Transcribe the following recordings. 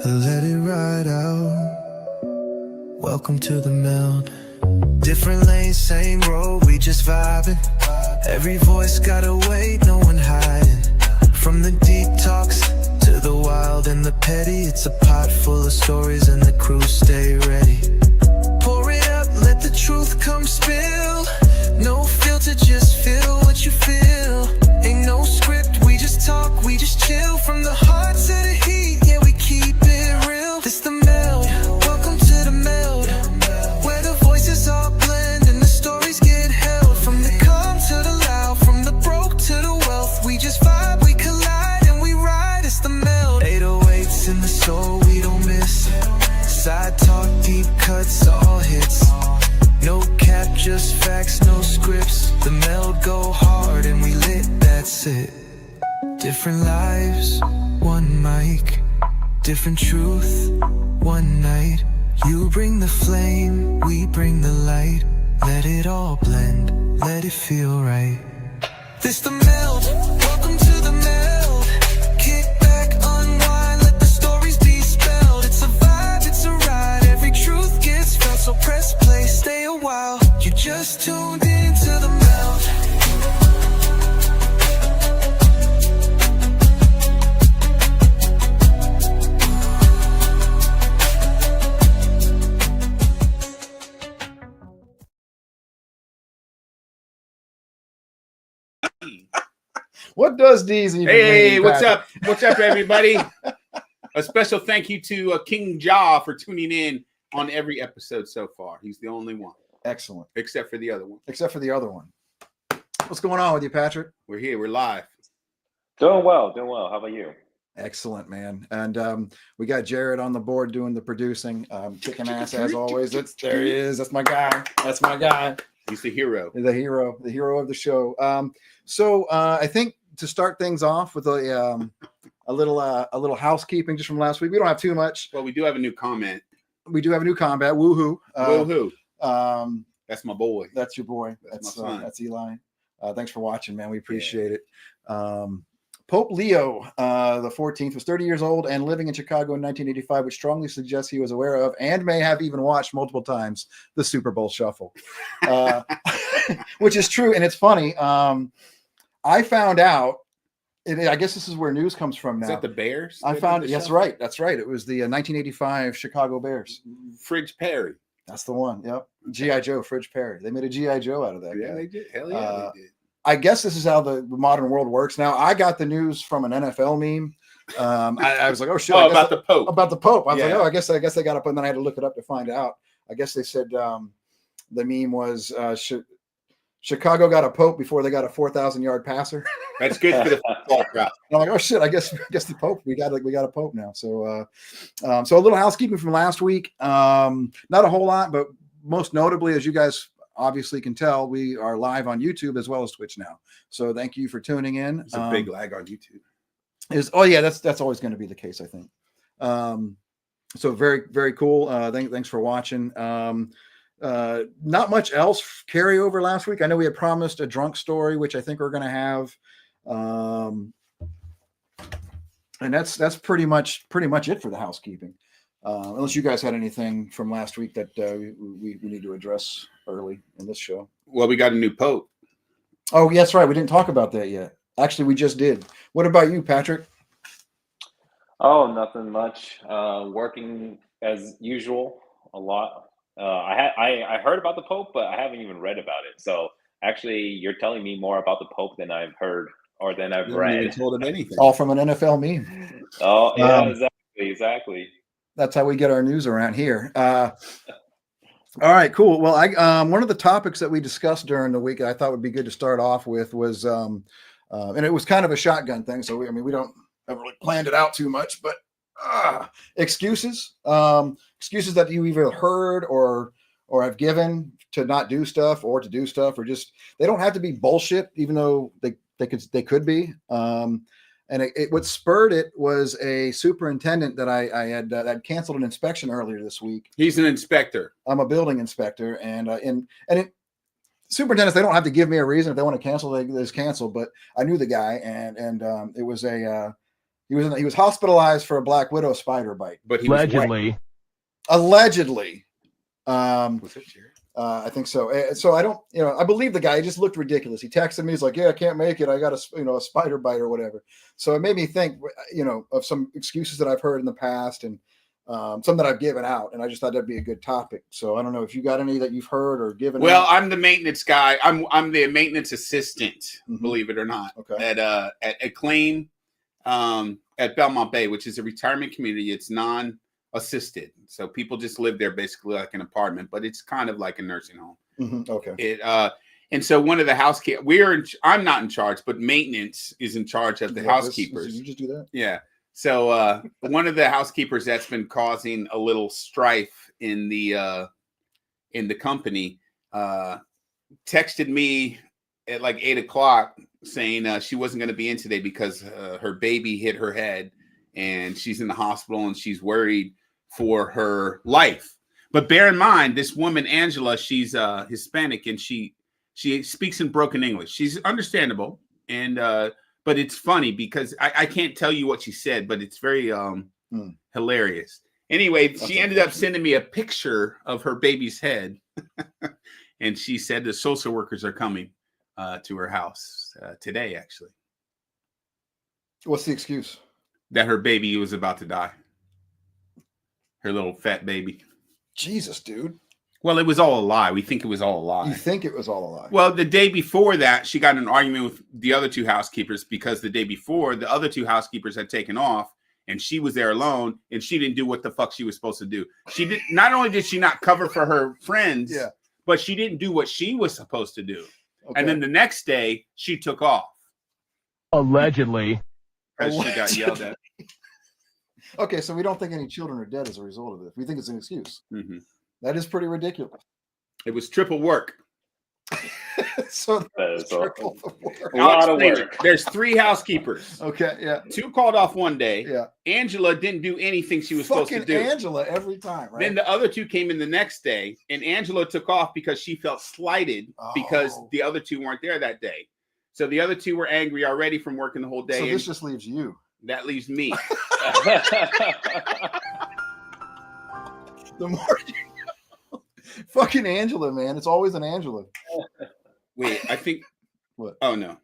Let it ride out. Welcome to the meld. Different lanes, same road, we just vibing. Every voice got a weight, no one hiding. From the deep talks to the wild and the petty, it's a pot full of stories and the crew stay ready. Pour it up, let the truth come spill. No filter, just feel what you feel. Ain't no script, we just talk, we just chill. From the heart to the heat, yeah, we keep it real. This the meld, welcome to the meld, where the voices all blend and the stories get held. From the calm to the loud, from the broke to the wealth, we just vibe, we collide and we ride. It's the meld. 808s in the soul, we don't miss. Side talk, deep cuts, all hits. No cap, just facts, no scripts. The meld go hard and we lit, that's it. Different lives, one mic. Different truth, one night. You bring the flame, we bring the light. Let it all blend, let it feel right. This the meld, welcome to the meld. Kick back, unwind, let the stories be spelled. It's a vibe, it's a ride, every truth gets felt. So press play, stay a while. You just tuned into the meld. What does these even Hey, mean, what's Patrick? up? What's up, everybody? A special thank you to King Jaw for tuning in on every episode so far. He's the only one, Excellent. except for the other one. Except for the other one. What's going on with you, Patrick? We're here. We're live. Doing well, doing well. How about you? Excellent, man. And we got Jared on the board doing the producing, kicking ass as always. There he is. That's my guy. That's my guy. He's the hero. The hero of the show. So I think to start things off with a little housekeeping just from last week. We don't have too much. Well, we do have a new comment. We do have a new combat. Woohoo! Woohoo! That's my boy. That's your boy. That's my son. That's Eli. Thanks for watching, man. We appreciate it. Pope Leo the 14th was 30 years old and living in Chicago in 1985, which strongly suggests he was aware of and may have even watched multiple times the Super Bowl Shuffle, which is true. And it's funny. I found out, I guess this is where news comes from now. Is that the Bears? I found it. That's right. That's right. It was the 1985 Chicago Bears. Fridge Perry. That's the one. Yep. G.I. Joe, Fridge Perry. They made a G.I. Joe out of that. Yeah, guy. they did. Hell yeah, they did. I guess this is how the modern world works now. I got the news from an NFL meme. I was like, oh shit. About the Pope. About the Pope. I was like, Yeah. oh, I guess they got up, and then I had to look it up to find out. I guess they said the meme was Chicago got a Pope before they got a 4,000-yard passer. That's good for the football crowd. And I'm like, oh shit, I guess the Pope. We got a Pope now. So so a little housekeeping from last week. Not a whole lot, but most notably, as you guys obviously can tell, we are live on YouTube as well as Twitch now. So thank you for tuning in. It's a big lag on YouTube. That's always going to be the case, I think. So very, very cool. Thanks for watching. Not much else carry over last week. I know we had promised a drunk story, which I think we're going to have. And that's pretty much it for the housekeeping. Unless you guys had anything from last week that we need to address early in this show. Well, we got a new Pope. Oh, yes, right. We didn't talk about that yet. Actually, we just did. What about you, Patrick? Oh, nothing much. Working as usual a lot. I heard about the Pope, but I haven't even read about it. So actually, you're telling me more about the Pope than I've heard or than I've read. Even told him anything. All from an NFL meme. Oh, yeah, exactly. That's how we get our news around here. All right, cool. Well, one of the topics that we discussed during the week I thought would be good to start off with was, and it was kind of a shotgun thing. So we haven't really planned it out too much, but excuses that you either heard or have given to not do stuff or to do stuff, or just they don't have to be bullshit, even though they could be. And what spurred it was a superintendent that I had canceled an inspection earlier this week. He's an inspector. I'm a building inspector, and superintendents, they don't have to give me a reason. If they want to cancel, they just cancel. But I knew the guy, and it was a He was hospitalized for a black widow spider bite. But he was white. Allegedly. Was it Jared? I think so. So I don't, I believe the guy. He just looked ridiculous. He texted me. He's like, "Yeah, I can't make it. I got a spider bite or whatever." So it made me think, of some excuses that I've heard in the past and some that I've given out. And I just thought that'd be a good topic. So I don't know if you got any that you've heard or given. Well, out. I'm the maintenance guy. I'm the maintenance assistant, believe it or not, okay. at Acclaim at Belmont Bay, which is a retirement community. It's non-assisted, so people just live there basically like an apartment, but it's kind of like a nursing home. Okay. And so one of the housekeepers, I'm not in charge, but maintenance is in charge of the housekeepers. You just do that? Yeah. So one of the housekeepers that's been causing a little strife in the company texted me at like 8:00 saying she wasn't going to be in today because her baby hit her head and she's in the hospital and she's worried for her life. But bear in mind, this woman, Angela, she's Hispanic and she speaks in broken English. She's understandable. And, but it's funny because I can't tell you what she said, but it's very hilarious. Anyway, she ended up sending me a picture of her baby's head. And she said the social workers are coming to her house today, actually. What's the excuse? That her baby was about to die. Her little fat baby. Jesus, dude. Well, it was all a lie. We think it was all a lie. You think it was all a lie? Well, the day before that, she got in an argument with the other two housekeepers because the day before, the other two housekeepers had taken off and she was there alone and she didn't do what the fuck she was supposed to do. She did. Not only did she not cover for her friends, but she didn't do what she was supposed to do. Okay. And then the next day, she took off. Allegedly. As she got yelled at. Okay, so we don't think any children are dead as a result of this. We think it's an excuse. Mm-hmm. That is pretty ridiculous. It was triple work. So that is triple a lot of work. There's 3 housekeepers. Okay, yeah. 2 called off one day. Yeah. Angela didn't do anything she was supposed to do. Angela every time, right? Then the other 2 came in the next day, and Angela took off because she felt slighted because the other 2 weren't there that day. So the other 2 were angry already from working the whole day. So this just leaves you. That leaves me. The more fucking Angela, man. It's always an Angela. Wait, I think. What? Oh, no.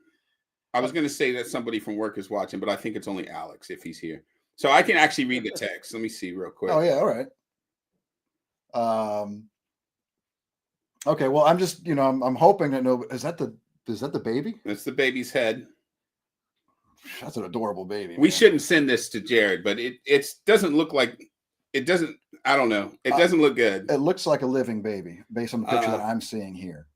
I was going to say that somebody from work is watching, but I think it's only Alex if he's here. So I can actually read the text. Let me see real quick. Oh, yeah. All right. Okay. Well, I'm just, I'm hoping that is that the baby? That's the baby's head. That's an adorable baby. We shouldn't send this to Jared, but it doesn't look like it doesn't. I don't know. It doesn't look good. It looks like a living baby based on the picture that I'm seeing here.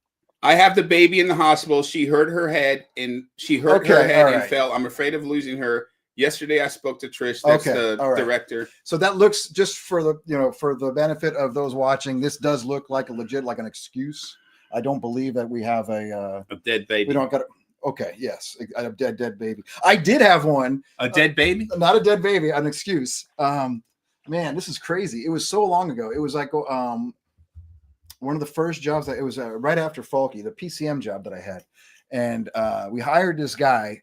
I have the baby in the hospital. She hurt her head and fell. I'm afraid of losing her. Yesterday, I spoke to Trish. That's the director. So that looks, just for the benefit of those watching, this does look like like an excuse. I don't believe that we have a dead baby. We don't got. Okay, yes, a dead baby. I did have one. A dead baby? Not a dead baby, an excuse. Man, this is crazy. It was so long ago. It was like one of the first jobs it was right after Falky, the PCM job that I had. And we hired this guy.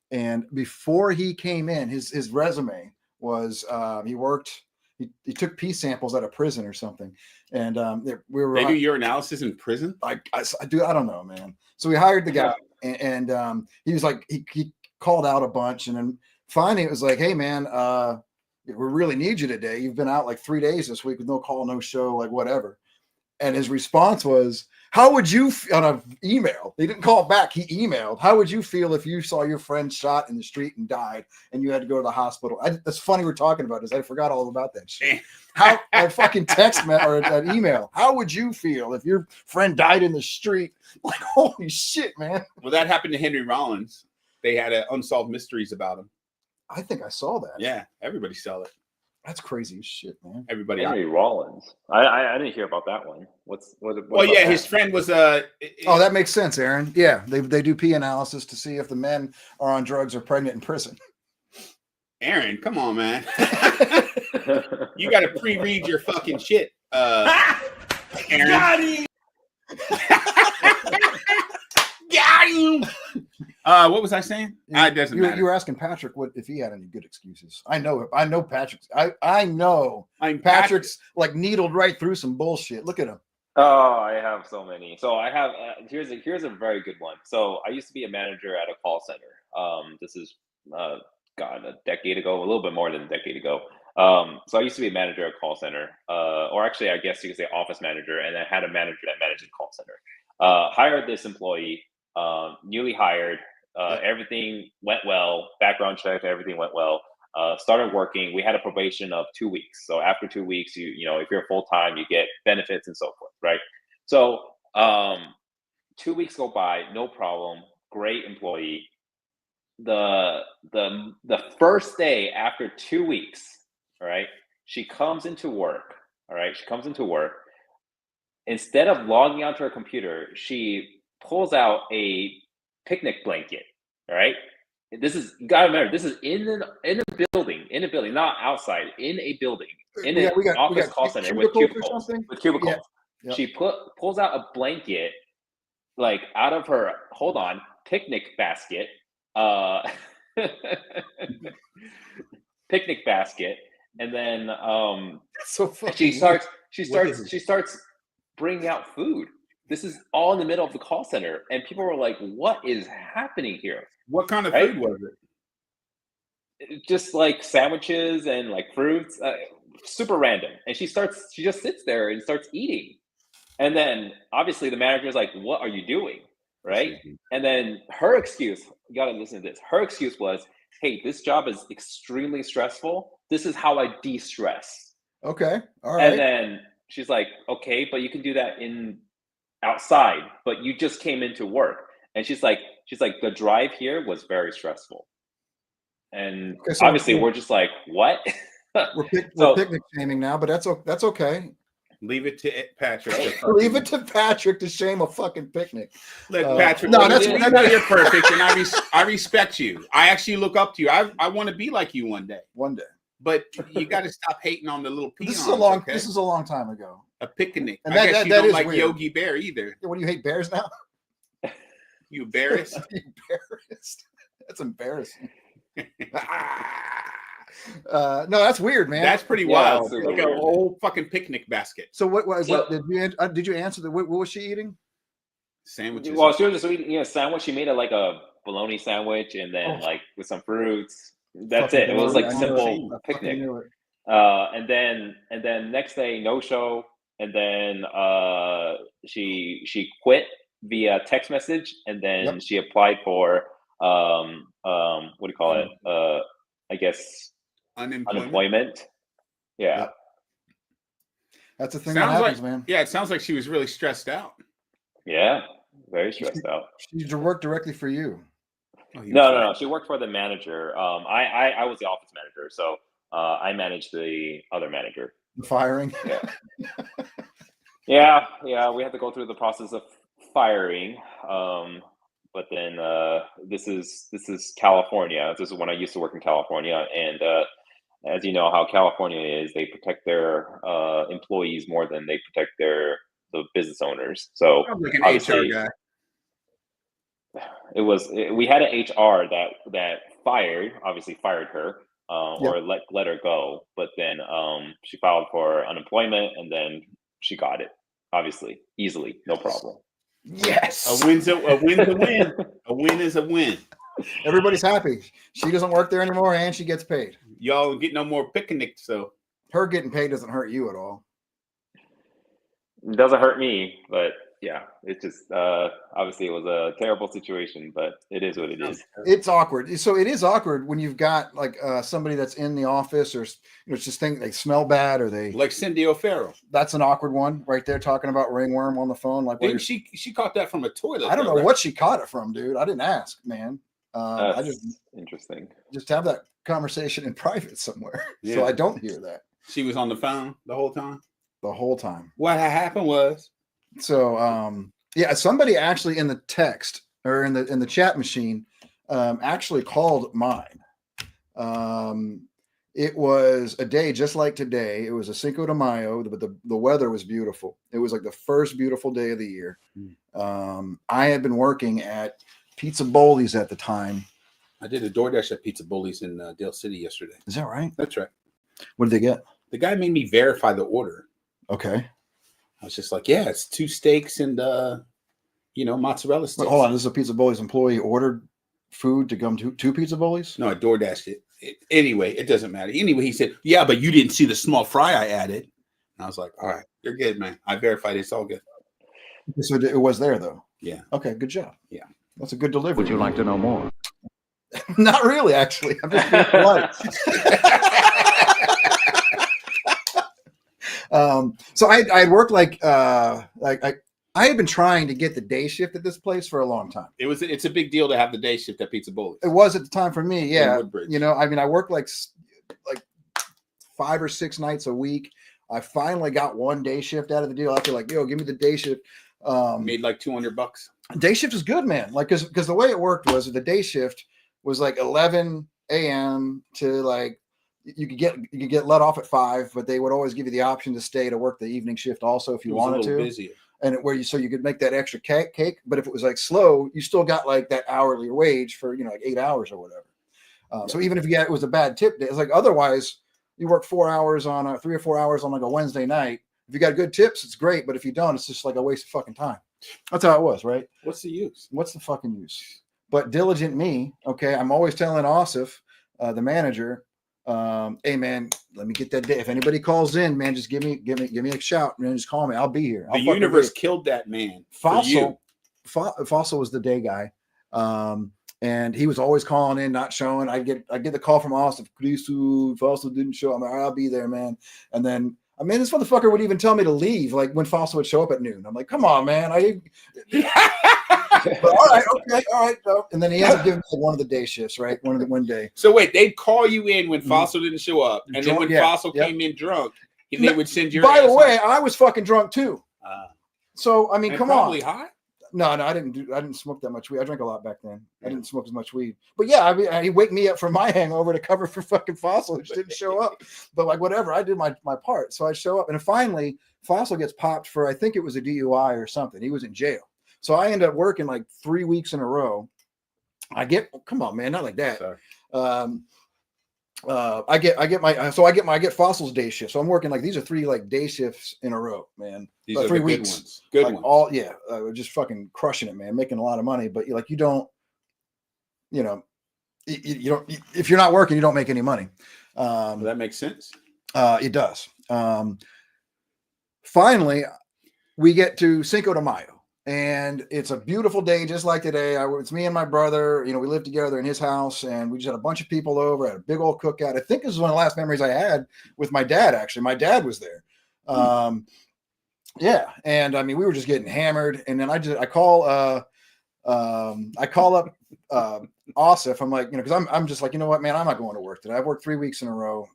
And before he came in, his resume was he took pee samples at a prison or something. And we were. They do urinalysis in prison? I don't know, man. So we hired the guy. And he was like, he called out a bunch, and then finally it was like, "Hey man, we really need you today. You've been out like 3 days this week with no call, no show, like whatever." And his response was, "How would you on an email?" He didn't call back. He emailed, "How would you feel if you saw your friend shot in the street and died, and you had to go to the hospital?" That's funny we're talking about this. I forgot all about that shit. How a fucking text or an email. How would you feel if your friend died in the street? Like, holy shit, man. Well, that happened to Henry Rollins. They had unsolved mysteries about him. I think I saw that. Yeah, everybody saw it. That's crazy as shit, man. Everybody. Henry Rollins. I didn't hear about that one. What well, yeah, his friend was oh, that makes sense, Aaron. Yeah, they do pee analysis to see if the men are on drugs or pregnant in prison. Aaron, come on, man. You got to pre-read your fucking shit, Aaron. Got him. What was I saying? It doesn't You matter. were asking Patrick what if he had any good excuses. I know Patrick's. I know I'm Patrick's like needled right through some bullshit. Look at him. Oh, I have so many. So I have here's a very good one. So I used to be a manager at a call center. This is God, a decade ago, a little bit more than a decade ago. So I used to be a manager at a call center, or actually, I guess you could say office manager, and I had a manager that managed a call center. Hired this employee, newly hired. Everything went well. Background check, everything went well. Started working. We had a probation of 2 weeks. So after 2 weeks, you know, if you're full time, you get benefits and so forth, right? So 2 weeks go by, no problem. Great employee. The first day after 2 weeks, all right, she comes into work. All right, she comes into work. Instead of logging onto her computer, she pulls out a picnic blanket. All right. This is, you gotta remember, this is in a building, not outside, in a building, in an office call center with cubicles. Yeah. Yep. She pulls out a blanket, like out of her picnic basket, and then So she starts bringing out food. This is all in the middle of the call center, and people were like, "What is happening here?" What kind of food was it? Just like sandwiches and like fruits, super random. And she just sits there and starts eating. And then obviously the manager is like, "What are you doing?" Right? And then her excuse, you gotta listen to this. Her excuse was, "Hey, this job is extremely stressful. This is how I de-stress." Okay, all right. And then she's like, "Okay, but you can do that outside, but you just came into work." And she's like, "The drive here was very stressful." And Okay, so obviously we're just like, what? we're picnic shaming now, but that's okay. Leave it to Patrick. Leave it to Patrick to shame a fucking picnic. Look, Patrick, no, we know you're perfect, and I respect you. I actually look up to you. I want to be like you one day. One day. But you got to stop hating on the little peons. This is a long time ago. A picnic. And I guess you don't like weird. Yogi Bear either. What do you hate bears now? You embarrassed? Embarrassed. That's embarrassing. No, that's weird, man. That's pretty wild. Like weird. A whole fucking picnic basket. So what did you answer? What was she eating? Sandwiches. Well, she was just eating a sandwich. She made it like a bologna sandwich, and then like with some fruits. That's it. It was like simple picnic. And then next day, no show. And then she quit via text message, and then she applied for what do you call it? I guess unemployment. Yeah. Yep. That's the thing that happens, man. Yeah, it sounds like she was really stressed out. Yeah, very stressed out. She worked directly for you. Oh, No. She worked for the manager. I was the office manager, so I managed the other manager. The firing. Yeah. We had to go through the process of firing. But then this is California. This is when I used to work in California, and as you know how California is, they protect their employees more than they protect the business owners. So sounds like an HR guy. We had an HR that obviously fired her or let her go, but then she filed for unemployment, and then she got it, obviously, easily, no problem. Yes, a win's a win. A win is a win. Everybody's happy. She doesn't work there anymore, and she gets paid. Y'all get no more picnics, so her getting paid doesn't hurt you at all. It doesn't hurt me, but yeah, it's just obviously it was a terrible situation, but it is what it is. It's awkward. So it is awkward when you've got like somebody that's in the office, or it's just think they smell bad, or they like Cindy O'Farrell. That's an awkward one right there, talking about ringworm on the phone. Like, she caught that from a toilet. I don't know what she caught it from, dude. I didn't ask, man. I just interesting. Just have that conversation in private somewhere, so I don't hear that. She was on the phone the whole time. The whole time. What happened was. So somebody actually in the text or in the chat machine actually called mine. It was a day just like today. It was a Cinco de Mayo, but the weather was beautiful. It was like the first beautiful day of the year. I had been working at Pizza Bowlies at the time. I did a DoorDash at Pizza Bullies in Dale City yesterday. Is that right? That's right. What did they get? The guy made me verify the order. Okay. I was just like, yeah, it's 2 steaks and mozzarella sticks. Wait, hold on. This is a Pizza Bowlies employee ordered food to come to 2 Pizza Bowlies? No, I DoorDashed it. Anyway, it doesn't matter. Anyway, he said, yeah, but you didn't see the small fry I added. And I was like, all right, you're good, man. I verified it's all good. So it was there, though? Yeah. Okay, good job. Yeah. That's a good delivery. Would you like to know more? Not really, actually. I'm just being polite. So I worked I had been trying to get the day shift at this place for a long time. It's a big deal to have the day shift at Pizza Bowlies. It was at the time for me, yeah. Woodbridge. I worked like 5 or 6 nights a week. I finally got one day shift out of the deal. After like, yo, give me the day shift. Made like $200. Day shift is good, man. Like, because the way it worked was the day shift was like 11 a.m. to like you could get let off at 5, but they would always give you the option to stay to work the evening shift also if you wanted to. Busier. And so you could make that extra cake. But if it was like slow, you still got like that hourly wage for like 8 hours or whatever. So even if it was a bad tip day, it's like otherwise you work 4 hours on 3 or 4 hours on like a Wednesday night. If you got good tips, it's great. But if you don't, it's just like a waste of fucking time. That's how it was, right? What's the use? What's the fucking use? But diligent me, okay. I'm always telling Asif, the manager, hey man, let me get that day. If anybody calls in, man, just give me a shout, man. Just call me. I'll be here. The universe killed that man. Fossil was the day guy. And he was always calling in, not showing. I get the call from Asif. Fossil didn't show. I'm like, I'll be there, man. And then this motherfucker would even tell me to leave, like when Fossil would show up at noon. I'm like, come on, man. But all right. And then he ends up giving me one of the day shifts, right? One day. So wait, they'd call you in when Fossil didn't show up, and then when Fossil came in drunk, they would send your. By the way, I was fucking drunk too. So I mean, come on. Probably hot. No, I didn't smoke that much weed. I drank a lot back then. I didn't smoke as much weed. But yeah, he'd wake me up from my hangover to cover for fucking Fossil, which didn't show up. But like whatever, I did my part. So I show up, and finally Fossil gets popped for, I think it was a DUI or something. He was in jail. So I end up working like 3 weeks in a row. Come on, man, not like that. I get Fossil's day shift. So I'm working like these are 3 like day shifts in a row, man. These are 3 the weeks. Good like ones. Just fucking crushing it, man, making a lot of money. But you don't, you don't. If you're not working, you don't make any money. That makes sense. It does. Finally, we get to Cinco de Mayo. And it's a beautiful day, just like today. It's me and my brother. We lived together in his house, and we just had a bunch of people over, had a big old cookout. I think this is one of the last memories I had with my dad, actually. My dad was there. Yeah. And I mean, we were just getting hammered. And then I call up Asif. I'm like, because I'm just like, you know what, man, I'm not going to work today. I've worked 3 weeks in a row.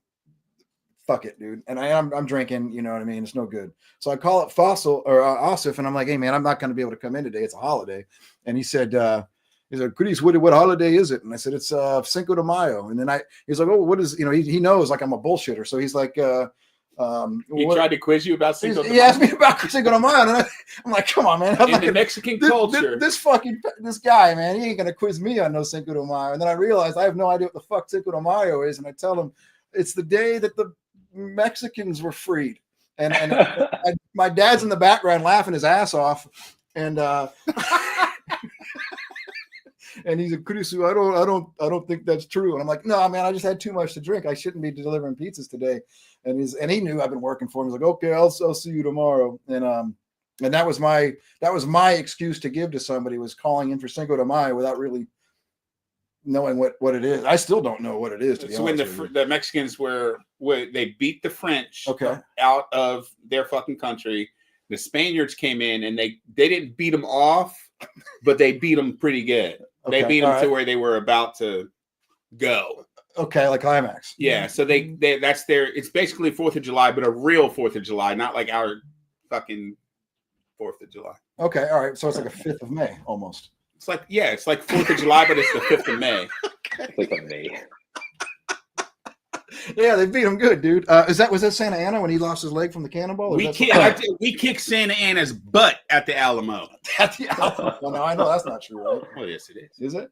Fuck it, dude. And I'm drinking, you know what I mean? It's no good. So I call up Fossil or Asif, and I'm like, hey man, I'm not going to be able to come in today. It's a holiday. And he said, Chris, what holiday is it? And I said, it's Cinco de Mayo. And then he's like, oh, what is, he knows like I'm a bullshitter. So he's like, he tried to quiz you about Cinco de Mayo. He asked me about Cinco de Mayo. And I'm like, come on, man. In the Mexican culture. This guy, man, he ain't going to quiz me on no Cinco de Mayo. And then I realized I have no idea what the fuck Cinco de Mayo is. And I tell him it's the day that the Mexicans were freed, and my dad's in the background laughing his ass off, and and he's like, Kristian, I don't think that's true. And I'm like, no, man, I just had too much to drink. I shouldn't be delivering pizzas today. And he knew I've been working for him. He's like, okay, I'll see you tomorrow. And that was my excuse to give to somebody, was calling in for Cinco de Mayo without really knowing what it is. I still don't know what it is, to be so when honest the Mexicans they beat the French out of their fucking country, the Spaniards came in and they didn't beat them off, but they beat them pretty good. They beat them to where they were about to go. Okay, like climax. Yeah, so it's basically 4th of July, but a real 4th of July, not like our fucking 4th of July. Okay, all right. So it's like a 5th of May almost. It's like 4th of July, but it's the 5th of May. Okay. 5th of May. Yeah, they beat him good, dude. Was that Santa Ana when he lost his leg from the cannonball? We kicked Santa Ana's butt at the Alamo. At the Alamo. Well, no, I know that's not true, right? Oh yes, it is. Is it?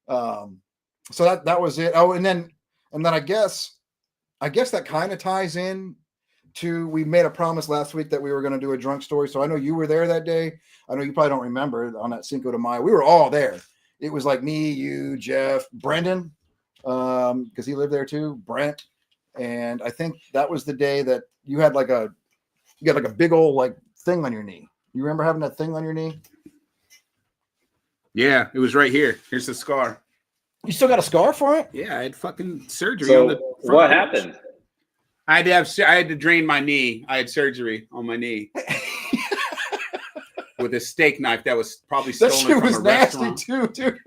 So that was it. Oh, and then I guess that kind of ties in to, we made a promise last week that we were going to do a drunk story. So I know you were there that day. I know you probably don't remember, on that Cinco de Mayo. We were all there. It was like me, you, Jeff, Brendan, because he lived there too, Brent. And I think that was the day that you had like a big old like thing on your knee. You remember having that thing on your knee? Yeah, it was right here. Here's the scar. You still got a scar for it? Yeah, I had fucking surgery So on the front what porch. happened? I had to drain my knee. I had surgery on my knee with a steak knife that was probably That stolen shit from was a nasty restaurant. too, dude.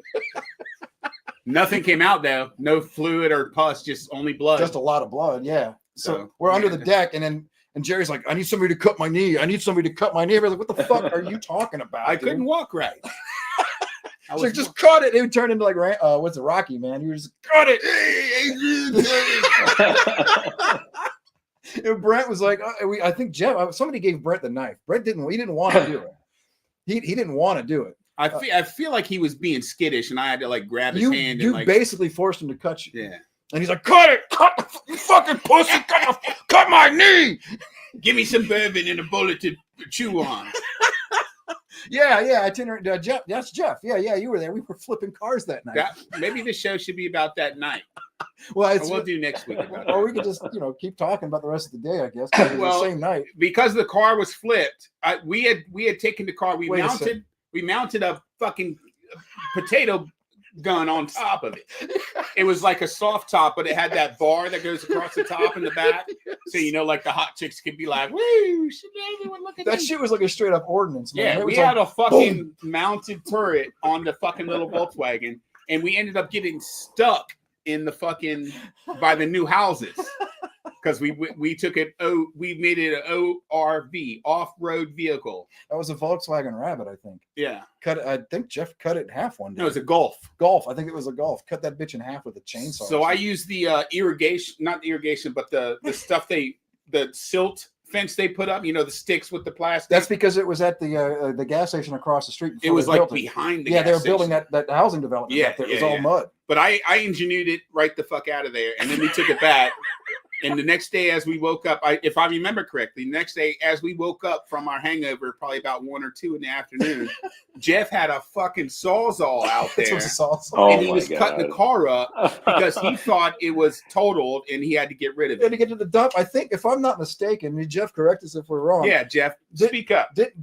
Nothing came out though. No fluid or pus, just only blood. Just a lot of blood, yeah. So So, we're under yeah. the deck, and Jerry's like, I need somebody to cut my knee. I need somebody to cut my knee. I was like, what the fuck are you talking about? I dude? couldn't walk right. I It's was like, just cut it. It would turn into like, what's it, Rocky, man? You just cut it. And Brent was like, I think Jeff, somebody gave Brent the knife. Brent didn't want to do it. He didn't want to do it. I feel like he was being skittish, and I had to like grab his hand You and like basically forced him to cut you. yeah. And he's like, cut it, you fucking pussy, cut my knee. Give me some bourbon and a bullet to chew on. Yeah, itinerant Jeff. That's Jeff. Yeah, you were there. We were flipping cars that night. Maybe the show should be about that night. Well, Or we'll do next week about or it. we could just keep talking about the rest of the day, I guess. 'Cause it was Well, the same night. Because the car was flipped. We had taken the car. We Wait a second. mounted a fucking potato gun on top of it. It was like a soft top, but it had that bar that goes across the top and the back. So like the hot chicks could be like, "Woo, should everyone look at That this?" shit was like a straight up ordnance, man. Yeah, It we was had like, a fucking mounted turret on the fucking little Volkswagen, and we ended up getting stuck in the fucking by the new houses because we took it. We made it an ORV, off-road vehicle. that was a Volkswagen Rabbit, I think. Yeah, I think Jeff cut it in half one day. no, it's a Golf. Golf. I think it was a Golf. Cut that bitch in half with a chainsaw. So I used the not the irrigation, but the stuff the silt fence they put up. The sticks with the plastic. That's because it was at the gas station across the street. It before was they like built it. behind the Yeah, gas they were station. building that housing development. Yeah, up there. It was yeah, all yeah. mud. But I engineered it right the fuck out of there, and then we took it back. And the next day, as we woke up, if I remember correctly, the next day, as we woke up from our hangover, probably about 1 or 2 in the afternoon, Jeff had a fucking sawzall out That's there, what it's all. Oh and he my was cutting the God. car up because he thought it was totaled, and he had to get rid of We had it. to get to the dump. I think, if I'm not mistaken, Jeff, correct us if we're wrong. Yeah, Jeff, Did- speak up. Did,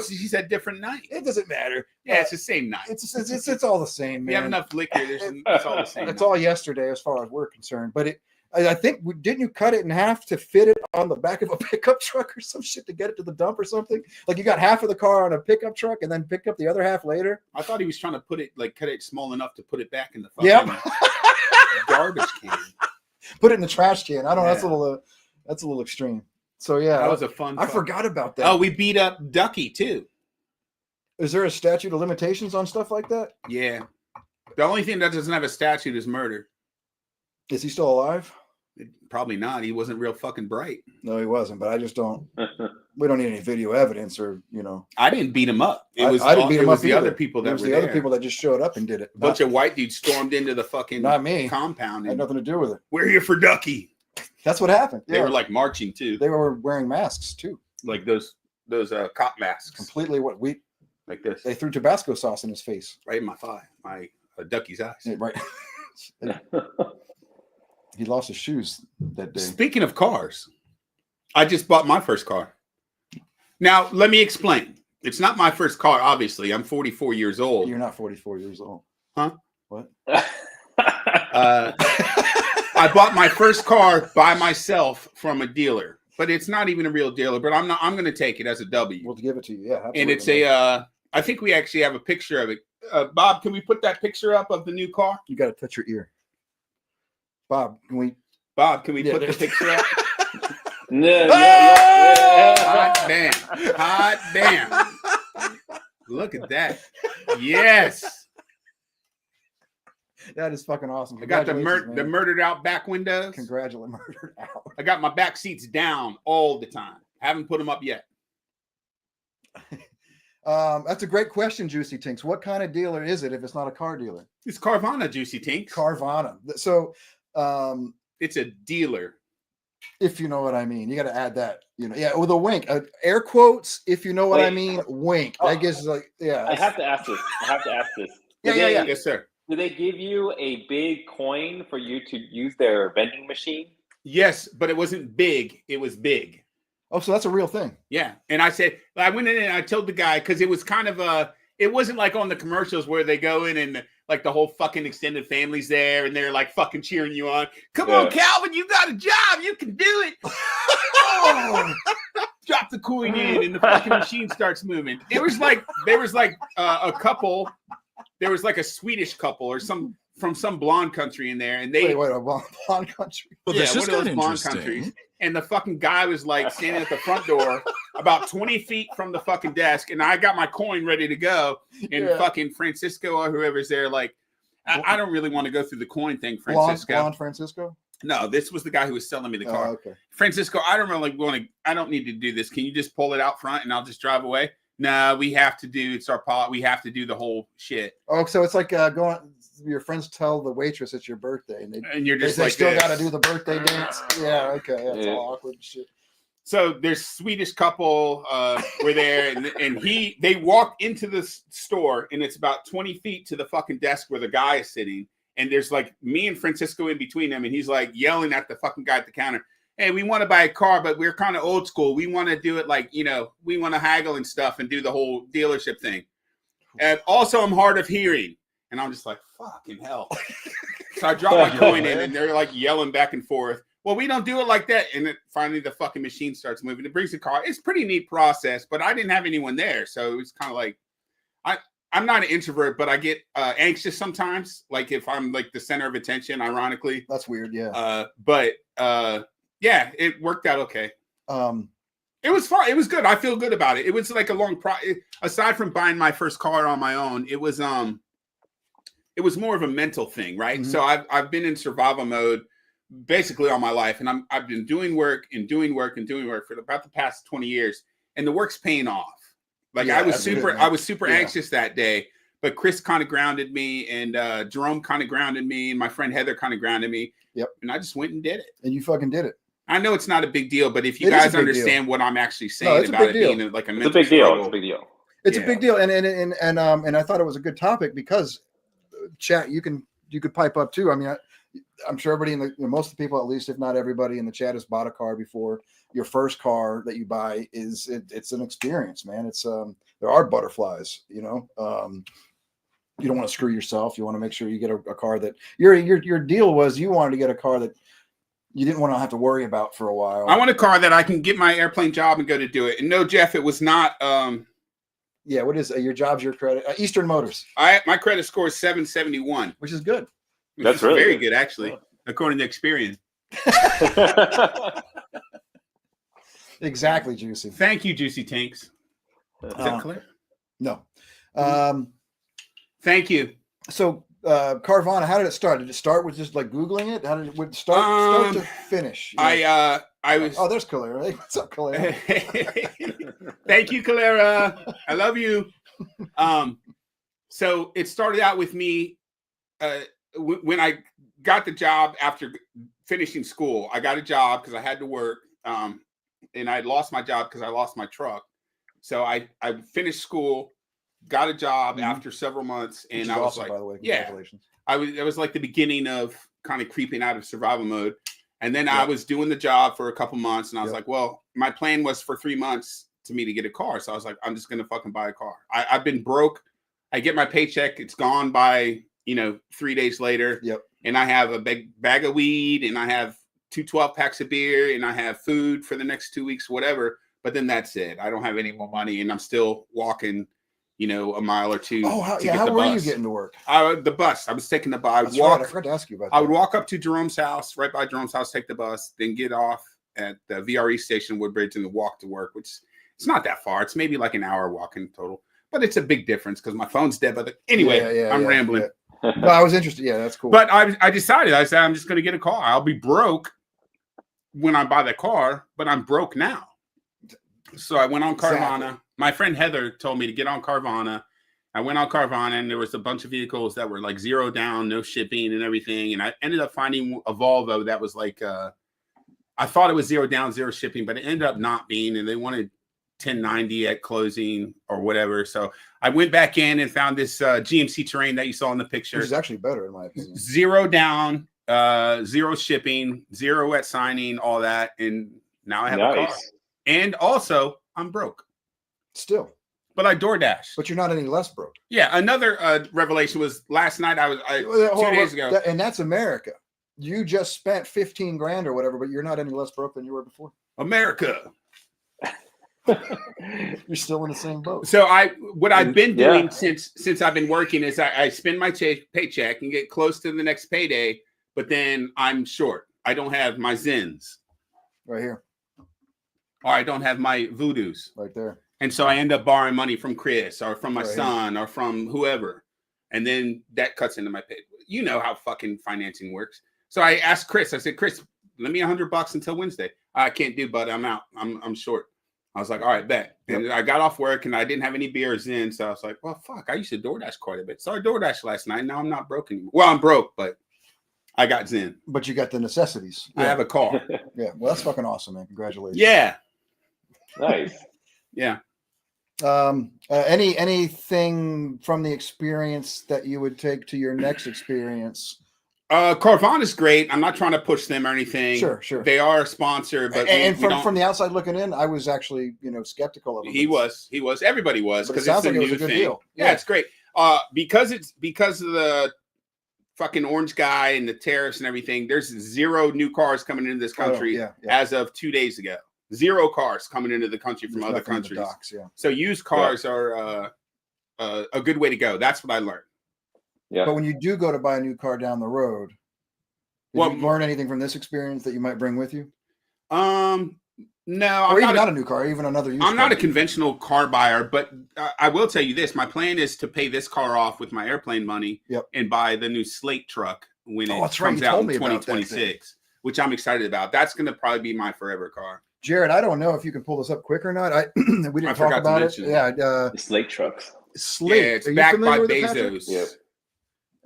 He said different night. it doesn't matter. Yeah, it's the same night. It's all the same, If man. you have enough liquor, it's all the same. It's night. all yesterday as far as we're concerned. But I think, didn't you cut it in half to fit it on the back of a pickup truck or some shit to get it to the dump or something? Like you got half of the car on a pickup truck and then pick up the other half later? I thought he was trying to cut it small enough to put it back in the fucking Yep. garbage can. Put it in the trash can. I don't know. Yeah. That's a little extreme. So yeah, That was a fun. I fuck- forgot about that. Oh, we beat up Ducky too. Is there a statute of limitations on stuff like that? Yeah. The only thing that doesn't have a statute is murder. Is he still alive? Probably not. He wasn't real fucking bright. No, he wasn't. But I just don't. We don't need any video evidence, or I didn't beat him up. It was I didn't beat it him was up the either. other people It that was were the there. other people that just showed up and did it. A bunch of white dudes stormed into the fucking Not me. compound. Had And nothing to do with it. we're here for Ducky. That's what happened. They Yeah. were like marching too, They were wearing masks too. like those cop masks, Completely like this, they threw Tabasco sauce in his face. right in my thigh, my Ducky's eyes. Yeah, right. He lost his shoes that day. Speaking of cars, I just bought my first car. Now, let me explain. It's not my first car, obviously. I'm 44 years old. You're not 44 years old. Huh? What? I bought my first car by myself from a dealer, but it's not even a real dealer. But I'm going to take it as a W. We'll give it to you. Yeah. And it's absolutely. I think we actually have a picture of it. Bob, can we put that picture up of the new car? You got to touch your ear. Bob, can we? Bob, can we Yeah, put the there's- picture up? No, Hot damn. Hot damn. Look at that. Yes. That is fucking awesome. I got the Congratulations, man. murdered out back windows. Congratulations, murdered out. I got my back seats down all the time. Haven't put them up yet. That's a great question, Juicy Tinks. What kind of dealer is it if it's not a car dealer? It's Carvana, Juicy Tinks. Carvana. So, It's a dealer. if you know what I mean, you got to add that. Yeah, with a wink, air quotes. If you know what I Wait. mean, wink. Oh. That gives like, yeah. I have to ask this. Yeah. Yes, sir. Do they give you a big coin for you to use their vending machine? Yes, but it wasn't big. It was big. Oh, so that's a real thing. Yeah. And I said, I went in and I told the guy, because it was kind of it wasn't like on the commercials where they go in and like the whole fucking extended family's there and they're like fucking cheering you on. Come on, Calvin, you got a job. You can do it. Oh, drop the coin in and the fucking machine starts moving. There was like a couple. There was like a Swedish couple or from some blonde country in there, and they Wait, a blonde country. Well, yeah, this one is of those good, blonde interesting. countries. And the fucking guy was like standing at the front door, about 20 feet from the fucking desk, and I got my coin ready to go. And fucking Francisco or whoever's there, like, I don't really want to go through the coin thing, Francisco. Blonde Francisco. No, this was the guy who was selling me the car. Oh, okay. Francisco, I don't really want to. I don't need to do this. Can you just pull it out front and I'll just drive away? No, we have to do. It's our pot. We have to do the whole shit. Oh, so it's like going. Your friends tell the waitress it's your birthday, and you're just they like still this. got to do the birthday dance. Yeah, okay, that's all awkward shit. So there's Swedish couple were there, and they walked into the store, and it's about 20 feet to the fucking desk where the guy is sitting, and there's like me and Francisco in between them, and he's like yelling at the fucking guy at the counter. Hey, we want to buy a car, but we're kind of old school. We want to do it like, we want to haggle and stuff and do the whole dealership thing. And also, I'm hard of hearing. And I'm just like, fucking hell. So I drop my coin in, and they're like yelling back and forth. Well, we don't do it like that. And then finally, the fucking machine starts moving. It brings the car. It's a pretty neat process, but I didn't have anyone there. So it was kind of like, I'm not an introvert, but I get anxious sometimes. Like if I'm like the center of attention, ironically. That's weird, yeah. Yeah, it worked out okay. It was fun. It was good. I feel good about it. It was like a long aside from buying my first car on my own, it was more of a mental thing, right? Mm-hmm. So I've been in survival mode basically all my life, and I've been doing work for about the past 20 years, and the work's paying off. Like Yeah, I was that's super good, anxious that day, but Chris kind of grounded me, and Jerome kind of grounded me, and my friend Heather kind of grounded me. Yep. And I just went and did it. And you fucking did it. I know it's not a big deal, but if you It is a guys big understand what I'm actually saying it's a about big it deal. being like a It's a mental big deal. struggle. It's a big deal. It's Yeah. a big deal, and I thought it was a good topic because chat. You could pipe up too. I mean, I'm sure everybody most of the people, at least if not everybody in the chat, has bought a car before. Your first car that you buy it's an experience, man. It's there are butterflies, you don't want to screw yourself. You want to make sure you get a car that your deal was you wanted to get a car that you didn't want to have to worry about for a while. I want a car that I can get my airplane job and go to do it. And no, Jeff, it was not. Yeah, what is your job's your credit? Eastern Motors, My credit score is 771. which is good. Which That's is really very good. good, actually, according to Experian. Exactly, Juicy. Thank you, Juicy Tanks. Is that clear? No. Thank you. So Carvana, how did it start? Did it start with just like Googling it? How did it start to finish? I was. Oh, there's Calera. Hey, what's up, Calera? Thank you, Calera. I love you. So it started out with me when I got the job after finishing school. I got a job because I had to work, and I lost my job because I lost my truck. So I finished school, got a job after several months, and I was awesome, like, by the way, yeah, congratulations. it was like the beginning of kind of creeping out of survival mode. And then I was doing the job for a couple months, and I was like, well, my plan was for 3 months to me to get a car. So I was like, I'm just going to fucking buy a car. I've been broke. I get my paycheck. It's gone by, 3 days later. Yep. And I have a big bag of weed, and I have 2 12-packs of beer, and I have food for the next 2 weeks, whatever. But then that's it. I don't have any more money, and I'm still walking, a mile or two. Oh, how the were you bus. getting to work? The bus. I was taking the bus. That's right. I forgot to ask you about that. I would walk up to Jerome's house, right by Jerome's house, take the bus, then get off at the VRE station, Woodbridge, and walk to work, which it's not that far. It's maybe like an hour walking total, but it's a big difference because my phone's dead. But anyway, I'm rambling. No, I was interested. Yeah, that's cool. But I decided, I said, I'm just going to get a car. I'll be broke when I buy the car, but I'm broke now. So I went on Carvana. Exactly. My friend Heather told me to get on Carvana. I went on Carvana, and there was a bunch of vehicles that were like zero down, no shipping and everything. And I ended up finding a Volvo that was like, I thought it was zero down, zero shipping, but it ended up not being. And they wanted 1090 at closing or whatever. So I went back in and found this GMC Terrain that you saw in the picture. Which is actually better in my opinion. Zero down, zero shipping, zero at signing, all that. And now I have a car. And also, I'm broke. Still. But I DoorDash. But you're not any less broke. Yeah, another revelation was last night. 2 days ago. And that's America. You just spent 15 grand or whatever, but you're not any less broke than you were before. America. You're still in the same boat. So what I've been doing since I've been working is I spend my paycheck and get close to the next payday, but then I'm short. I don't have my Zens. Right here. Or I don't have my Voodoos. Right there. And so I end up borrowing money from Chris or from my son or from whoever. And then that cuts into my pay. You know how fucking financing works. So I asked Chris, I said, Chris, lend me $100 until Wednesday. I can't do, but I'm out. I'm short. I was like, all right, bet. And I got off work and I didn't have any beers in. So I was like, well, fuck, I used to DoorDash quite a bit. So I DoorDash last night. Now I'm not broke anymore. Well, I'm broke, but I got Zen. But you got the necessities. I have a car. Yeah. Well, that's fucking awesome, man. Congratulations. Yeah. Nice. Yeah. Anything from the experience that you would take to your next experience? Carvana is great. I'm not trying to push them or anything. Sure. They are a sponsor, but from the outside looking in, I was actually skeptical of them. He was. Everybody was, because it sounds it's like it was a good deal. Yeah, it's great. Because of the fucking orange guy and the tariffs and everything. There's zero new cars coming into this country as of 2 days ago. Zero cars coming into the country from other countries. Docks, So used cars are a good way to go. That's what I learned. Yeah. But when you do go to buy a new car down the road, did you learn anything from this experience that you might bring with you? No, or even not a new car, even another used car. I'm not a conventional car buyer, but I will tell you this. My plan is to pay this car off with my airplane money and buy the new Slate truck when it comes out in 2026, which I'm excited about. That's going to probably be my forever car. Jared, I don't know if you can pull this up quick or not. We didn't talk about it. Yeah. The Slate trucks. Slate. Yeah, it's backed by Bezos. Yep.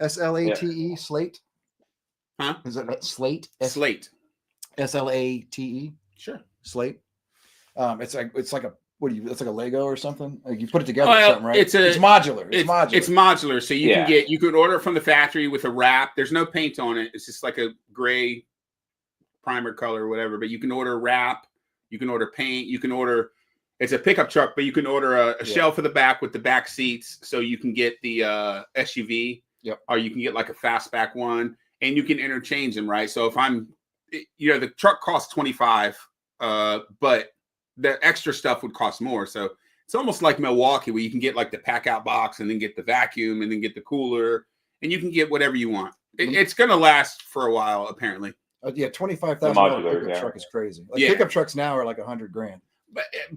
SLATE, Slate? Huh? Is that Slate? Slate. SLATE? Sure. Slate. It's like a it's like a Lego or something. Like you put it together or something, right? It's modular. It's modular. So you could order it from the factory with a wrap. There's no paint on it. It's just like a gray primer color or whatever. But you can order wrap. You can order paint. You can order. It's a pickup truck, but you can order a shell for the back with the back seats, so you can get the SUV. Yep. Or you can get like a fastback one, and you can interchange them, right? So if the truck costs $25, but the extra stuff would cost more. So it's almost like Milwaukee, where you can get like the pack out box and then get the vacuum and then get the cooler, and you can get whatever you want. It's going to last for a while, apparently. $25,000 pickup truck is crazy. Like pickup trucks now are like $100,000.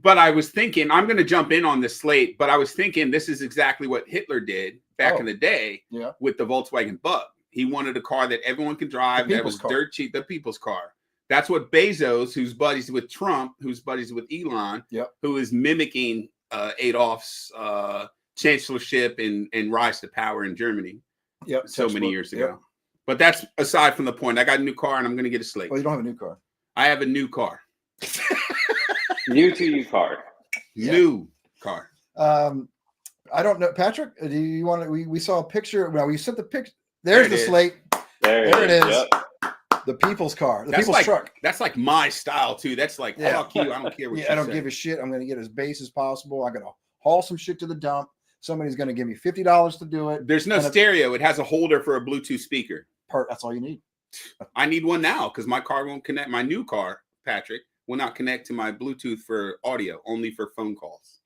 But I was thinking, I'm going to jump in on this Slate, but I was thinking this is exactly what Hitler did back in the day with the Volkswagen Bug. He wanted a car that everyone could drive, that was dirt cheap, the people's car. That's what Bezos, who's buddies with Trump, who's buddies with Elon, who is mimicking Adolf's chancellorship and rise to power in Germany so many years ago. But that's aside from the point. I got a new car and I'm going to get a Slate. Well, you don't have a new car. I have a new car. New to you car. New car. I don't know. Patrick, do you want to? We saw a picture. Well, we sent the picture. There's the Slate. There it is. Yep. The people's car. The people's truck. That's like my style too. That's like fuck you. I don't care what you say. I don't give a shit. I'm going to get as base as possible. I'm going to haul some shit to the dump. Somebody's going to give me $50 to do it. There's no stereo. It has a holder for a Bluetooth speaker. That's all you need. I need one now because my car won't connect. My new car, Patrick, will not connect to my Bluetooth for audio, only for phone calls.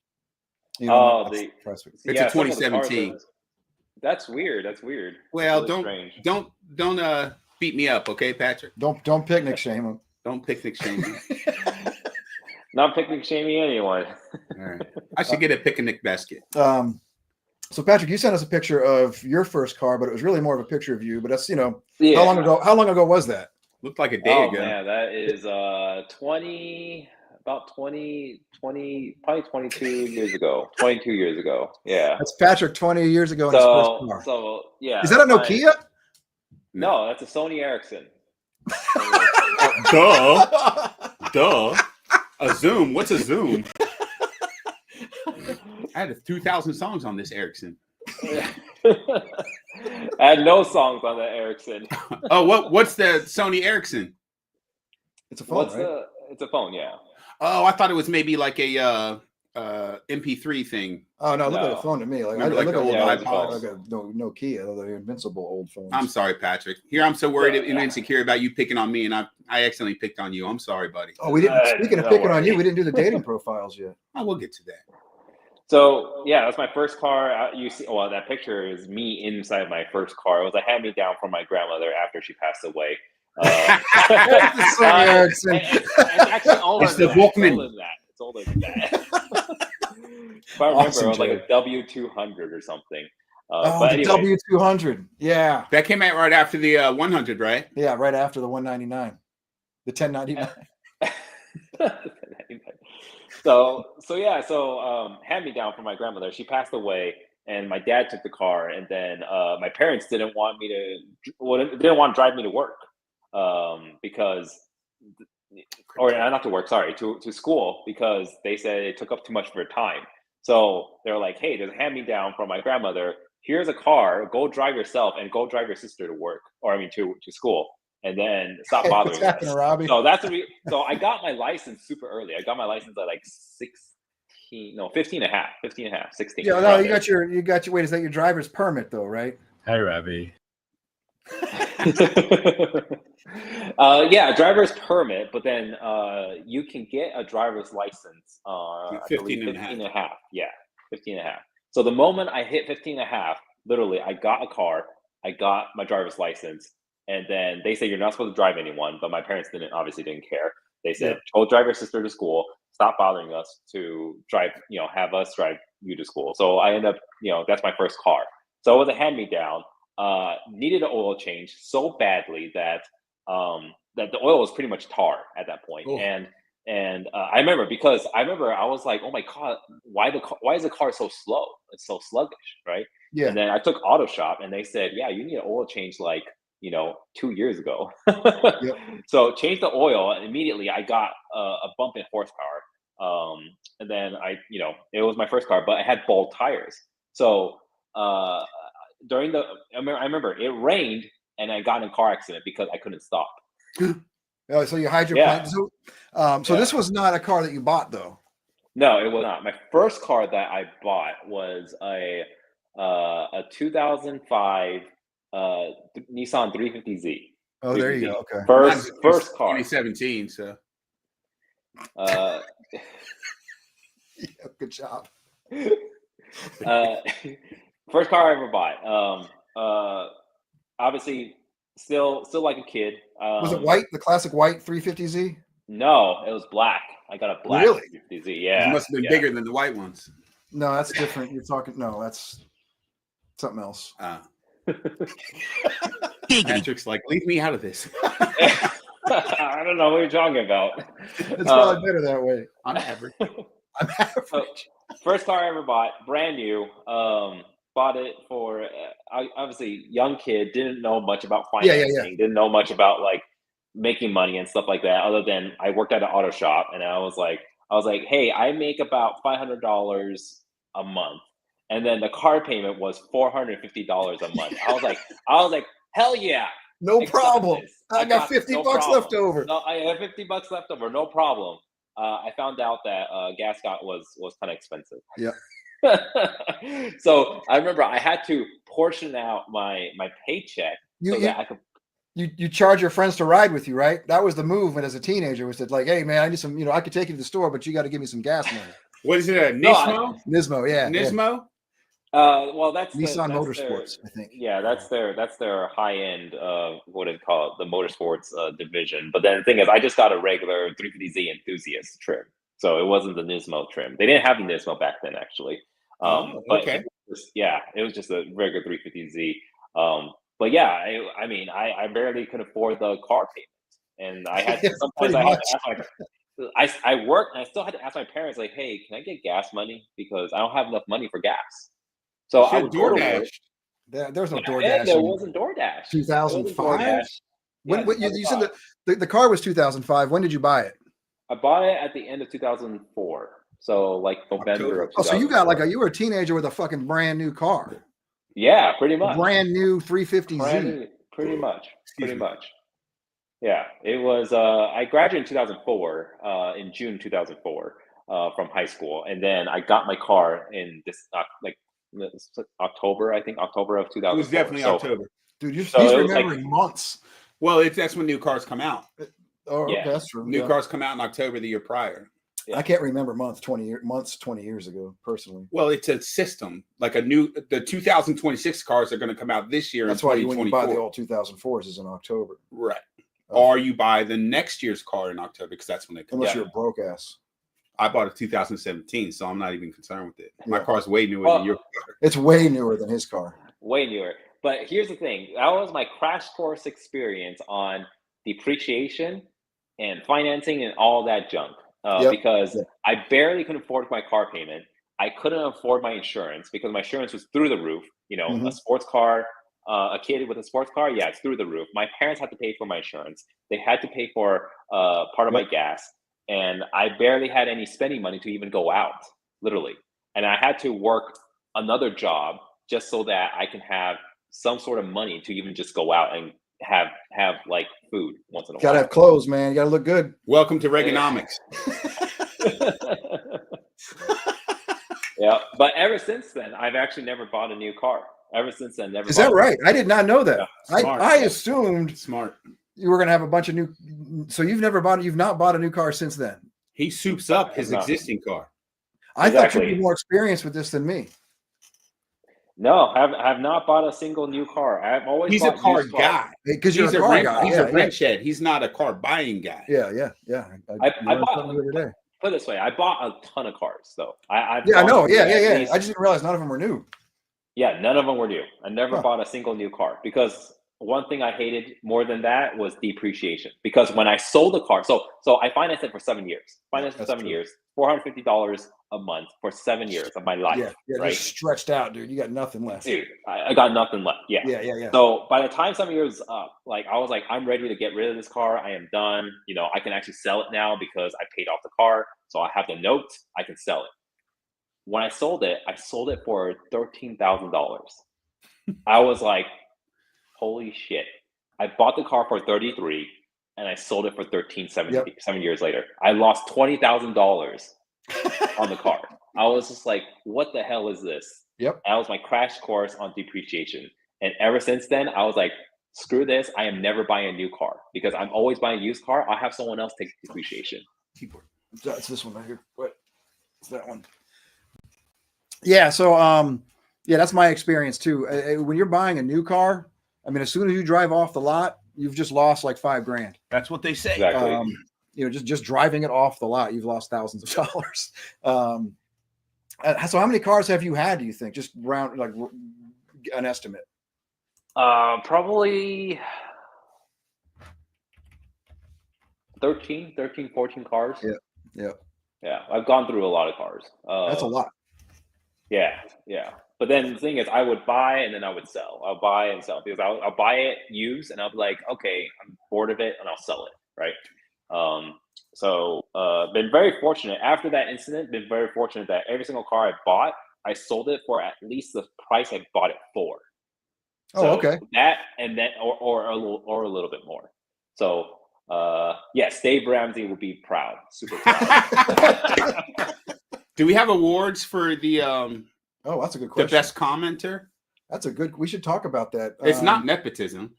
It's a 2017. That's weird. Well, really don't beat me up, okay, Patrick? Don't picnic shame him. Don't picnic shame me. Not picnic shaming anyone. All right. I should get a picnic basket. So Patrick, you sent us a picture of your first car, but it was really more of a picture of you. But that's Yeah. how long ago? How long ago was that? Looked like a day Oh ago. man, that is 20, probably 22 years ago. 22 years ago. Yeah. That's Patrick 20 years ago in his first car. So yeah. Is that a Nokia? No, that's a Sony Ericsson. Duh. A Zoom. What's a Zoom? I had 2,000 songs on this Ericsson. I had no songs on that Ericsson. Oh, what's the Sony Ericsson? It's a phone, right? It's a phone, yeah. Oh, I thought it was maybe like a MP3 thing. Oh no, look No. at a phone to me. Like I Remember, like look the at old like iPods. a Nokia, the invincible old phones. I'm sorry, Patrick. Here, I'm so worried and Yeah. insecure about you picking on me, and I accidentally picked on you. I'm sorry, buddy. Oh, we didn't. Speaking of Don't picking on worry. you, we didn't do the dating profiles yet. I will get to that. So yeah, that's my first car. You see, well, that picture is me inside my first car. It was a hand-me-down from my grandmother after she passed away. There's the Sony Ericsson. It's actually older It's than the that. Walkman. It's older than that. If I remember, Awesome, it was like Jay. a W200 or something. Oh, But the anyway, W200. Yeah, That came out right after the 100, right? yeah, right after the 199, the 1099. So hand me down from my grandmother. She passed away, and my dad took the car, and then my parents didn't want to drive me to work because, or not to work, sorry, to school, because they said it took up too much of their time. So they're like, hey, there's a hand me down from my grandmother. Here's a car. Go drive yourself and go drive your sister to work, or I mean to school, and then stop bothering What's happening, us. Robbie? So that's so I got my license super early. I got my license at like 15 and a half, 16. Yeah, no, around you got your. Wait, is that your driver's permit though, right? Hey, Robbie. Yeah, driver's permit, but then you can get a driver's license. I believe 15 and a half. Yeah, 15 and a half. So the moment I hit 15 and a half, literally, I got a car, I got my driver's license, and then they say you're not supposed to drive anyone, but my parents obviously didn't care. They said, go drive your sister to school, stop bothering us to drive, have us drive you to school. So I end up, that's my first car. So it was a hand-me-down. Needed an oil change so badly that that the oil was pretty much tar at that point. Oh. And I remember I was like, oh my god, why is the car so slow? It's so sluggish, right? Yeah. And then I took auto shop, and they said, yeah, you need an oil change like 2 years ago. Yep. So changed the oil, and immediately I got a bump in horsepower. And then it was my first car, but I had bald tires. So I remember it rained, and I got in a car accident because I couldn't stop. Oh, so you hydroplaned. So this was not a car that you bought though. No, it was not. My first car that I bought was a 2005 Nissan 350Z. Oh, there you go. Okay. First car. 2017. So Yeah, good job. First car I ever bought. Obviously, still like a kid. Was it white? The classic white 350Z? No, it was black. I got a black Really? 350Z. Yeah, it must have been bigger than the white ones. No, that's different. You're talking. No, that's something else. Patrick's like, leave me out of this. I don't know what you're talking about. It's probably better that way. I'm average. I'm average. First car I ever bought, brand new. Bought it for obviously young kid, didn't know much about financing, didn't know much about like making money and stuff like that. Other than I worked at an auto shop, and I was like, hey, I make about $500 a month, and then the car payment was $450 a month. I was like, hell yeah, No problem. this. I got 50 no bucks problem. left over. No, I have 50 bucks left over, no problem. I found out that gas was kind of expensive. Yeah. So I remember I had to portion out my paycheck that I could. You charge your friends to ride with you, right? That was the movement as a teenager. Was that like, hey man, I need some. I could take you to the store, but you got to give me some gas money. What is it? A Nismo? Nismo, yeah. Nismo? Well, that's Nissan that's Motorsports, I think. Yeah, that's their high end. What is it called? The motorsports division. But then the thing is, I just got a regular 350Z enthusiast trim, so it wasn't the Nismo trim. They didn't have the Nismo back then, actually. But okay. it was just a regular 350Z. But yeah, I barely could afford the car payment, and I had Yeah, sometimes pretty I had much. to ask I worked and I still had to ask my parents like, hey, can I get gas money because I don't have enough money for gas. So I Should would go to work. DoorDash. There's no Back then, DoorDash there in wasn't DoorDash. There wasn't 2005. DoorDash. When Yeah, you said 2005. the car was 2005. When did you buy it? I bought it at the end of 2004. So like November October. of Oh, so you got 2004. you were a teenager with a fucking brand new car, Yeah, pretty a much. brand new 350Z. Pretty much. Excuse Pretty me. much. Yeah, it was. I graduated in 2004, in June 2004, from high school, and then I got my car in this October, I think October of 2004. It was definitely So- October. Dude, So he's it was like- remembering months. Well, that's when new cars come out. Oh, Yeah. okay, that's true. New Yeah. cars come out in October the year prior. Yeah. I can't remember months 20 years ago, personally. Well, it's a system. Like the 2026 cars are going to come out this year. That's in why when you buy the 2024. old 2004s is in October. Right. Oh. Or you buy the next year's car in October because that's when they come Unless out. you're a broke ass. I bought a 2017, so I'm not even concerned with it. My Yeah. car's way newer Well- than your car. It's way newer than his car. way newer. But here's the thing: that was my crash course experience on depreciation and financing and all that junk. Yep. Because Yep. I barely could afford my car payment. I couldn't afford my insurance because my insurance was through the roof. You know, Mhm. a sports car, a kid with a sports car, yeah, it's through the roof. My parents had to pay for my insurance. They had to pay for part of my gas, and I barely had any spending money to even go out, literally. And I had to work another job just so that I can have some sort of money to even just go out and have like food once in a Gotta while. have clothes, man. You gotta look good. Welcome to Reaganomics. Yeah, but ever since then, I've actually never bought a new car. Ever since then, never. Is that bought a- right? I did not know that. Yeah, smart. I assumed Smart. you were gonna have a bunch of new. So you've not bought a new car since then. He soups up his No. existing car. I thought you'd Exactly. be more experienced with this than me. No, have not bought a single new car. I've always He's a bought car used cars. guy. Because you're He's a a car rent. guy. He's Yeah, a rent shed. He's not a car buying guy. yeah. I I learned bought- something the other day. Put it this way, I bought a ton of cars though. I've Yeah, I gone know. through Yeah. at least- I just didn't realize none of them were new. Yeah, none of them were new. I never Huh. bought a single new car because one thing I hated more than that was depreciation. Because when I sold the car, so I financed it for 7 years. Financed for That's 7 true. years, $450 a month for 7 years of my life. Yeah, right, just stretched out, dude. You got nothing left. dude, I got nothing left. Yeah. Yeah. So by the time 7 years was up, like I was like, I'm ready to get rid of this car. I am done. You know, I can actually sell it now because I paid off the car. So I have the note. I can sell it. When I sold it for $13,000. I was like, holy shit. I bought the car for 33 and I sold it for 13.70 7 years later. I lost $20,000 on the car. I was just like, what the hell is this? Yep. That was my crash course on depreciation. And ever since then, I was like, screw this. I am never buying a new car because I'm always buying a used car. I'll have someone else take depreciation. Keyboard. It's this one right here. What? It's that one. Yeah. So, yeah, that's my experience too. When you're buying a new car, I mean, as soon as you drive off the lot, you've just lost like $5,000. That's what they say. Exactly. You know, just driving it off the lot, you've lost thousands of dollars. So how many cars have you had, do you think? Just round, like an estimate. Probably 13, 14 cars. Yeah. Yeah, I've gone through a lot of cars. That's a lot. Yeah. But then the thing is, I would buy and then I would sell. I'll buy and sell because I'll buy it used and I'll be like, okay, I'm bored of it and I'll sell it, right? So been very fortunate after that incident. Been very fortunate that every single car I bought, I sold it for at least the price I bought it for. Oh, okay. That and then or a little bit more. So yes, Dave Ramsey will be proud, super proud. Do we have awards for the Oh, that's a good question. best commenter? That's a good. We should talk about that. It's not nepotism.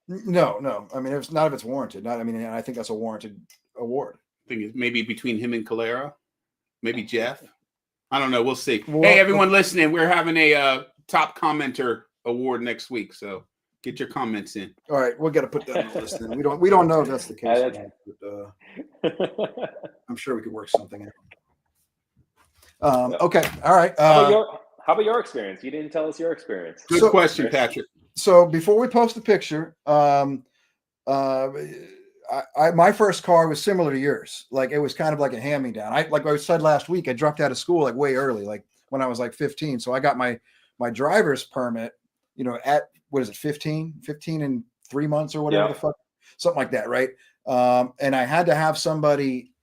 No. I mean, it's not if it's warranted. Not. I mean, I think that's a warranted award. I think it's maybe between him and Calera, maybe Jeff. I don't know. We'll see. Well, hey, everyone listening, we're having a top commenter award next week, so get your comments in. All right, we'll get to put that on the list. Then. We don't know if that's the case. Yeah, but, I'm sure we could work something out. Okay. All right. How about your experience? You didn't tell us your experience. Good So- question, Patrick. So before we post the picture, my first car was similar to yours. Like it was kind of like a hand-me-down. Like I said last week, I dropped out of school like way early, like when I was like 15. So I got my driver's permit, at what is it, 15 and 3 months or whatever the fuck, something like that, right? And I had to have somebody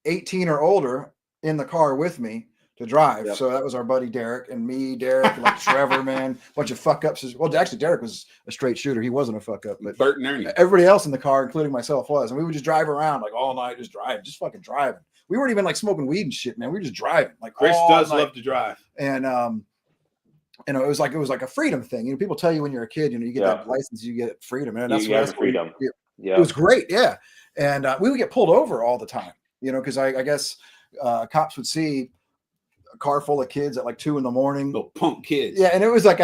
18 or older in the car with me to drive. Yep. So that was our buddy Derek and me, and like Trevor, man, bunch of fuck ups. Well, actually, Derek was a straight shooter. He wasn't a fuck up, but Bert and Ernie. everybody else in the car, including myself, was. And we would just drive around like all night, just fucking driving. We weren't even like smoking weed and shit, man. We were just driving. Like Chris all does night. love to drive. And it was like a freedom thing. People tell you when you're a kid, you get that license, you get freedom, and that's You have freedom. It was great, yeah. And we would get pulled over all the time, because I guess cops would see a car full of kids at like 2 a.m. Little punk kids. Yeah, and it was like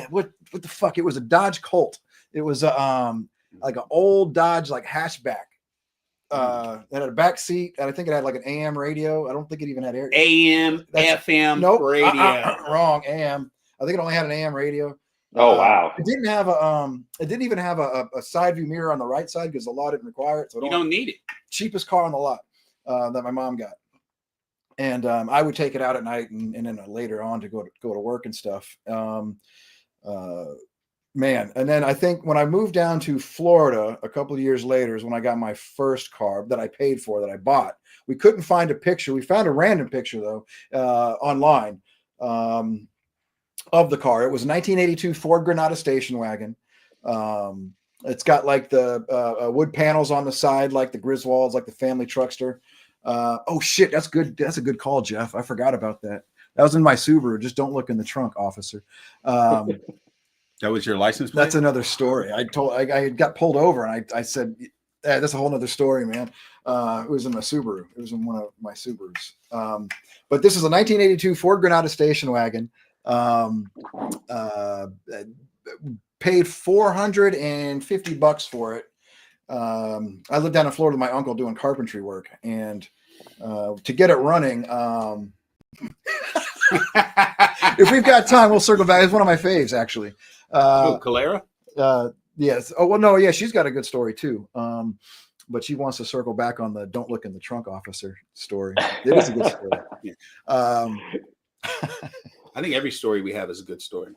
what the fuck? It was a Dodge Colt. It was like an old Dodge like hatchback. It had a back seat, and I think it had like an AM radio. I don't think it even had air. AM, FM, Nope, radio. Wrong. AM. I think it only had an AM radio. Oh wow! It didn't have it didn't even have a side view mirror on the right side because the law didn't require it. So You don't need it. cheapest car on the lot that my mom got, and I would take it out at night and then later on to go to work and stuff. Man, and then I think when I moved down to Florida a couple of years later is when I got my first car that I paid for, that I bought. We couldn't find a picture. We found a random picture though online of the car. It was a 1982 Ford Granada station wagon. It's got like the wood panels on the side, like the Griswolds, like the family truckster. Oh shit, that's good. That's a good call, Jeff. I forgot about that. That was in my Subaru. Just don't look in the trunk, officer. That was your license plate? That's another story. I got pulled over and I said, that's a whole nother story, man. It was in my Subaru. It was in one of my Subarus. But this is a 1982 Ford Granada station wagon. Paid $450 for it. I lived down in Florida with my uncle doing carpentry work, and to get it running, if we've got time, we'll circle back. It's one of my faves, actually. Calera? Yes. Oh well, no, yeah, she's got a good story too. But she wants to circle back on the "don't look in the trunk, officer" story. It is a good story. I think every story we have is a good story.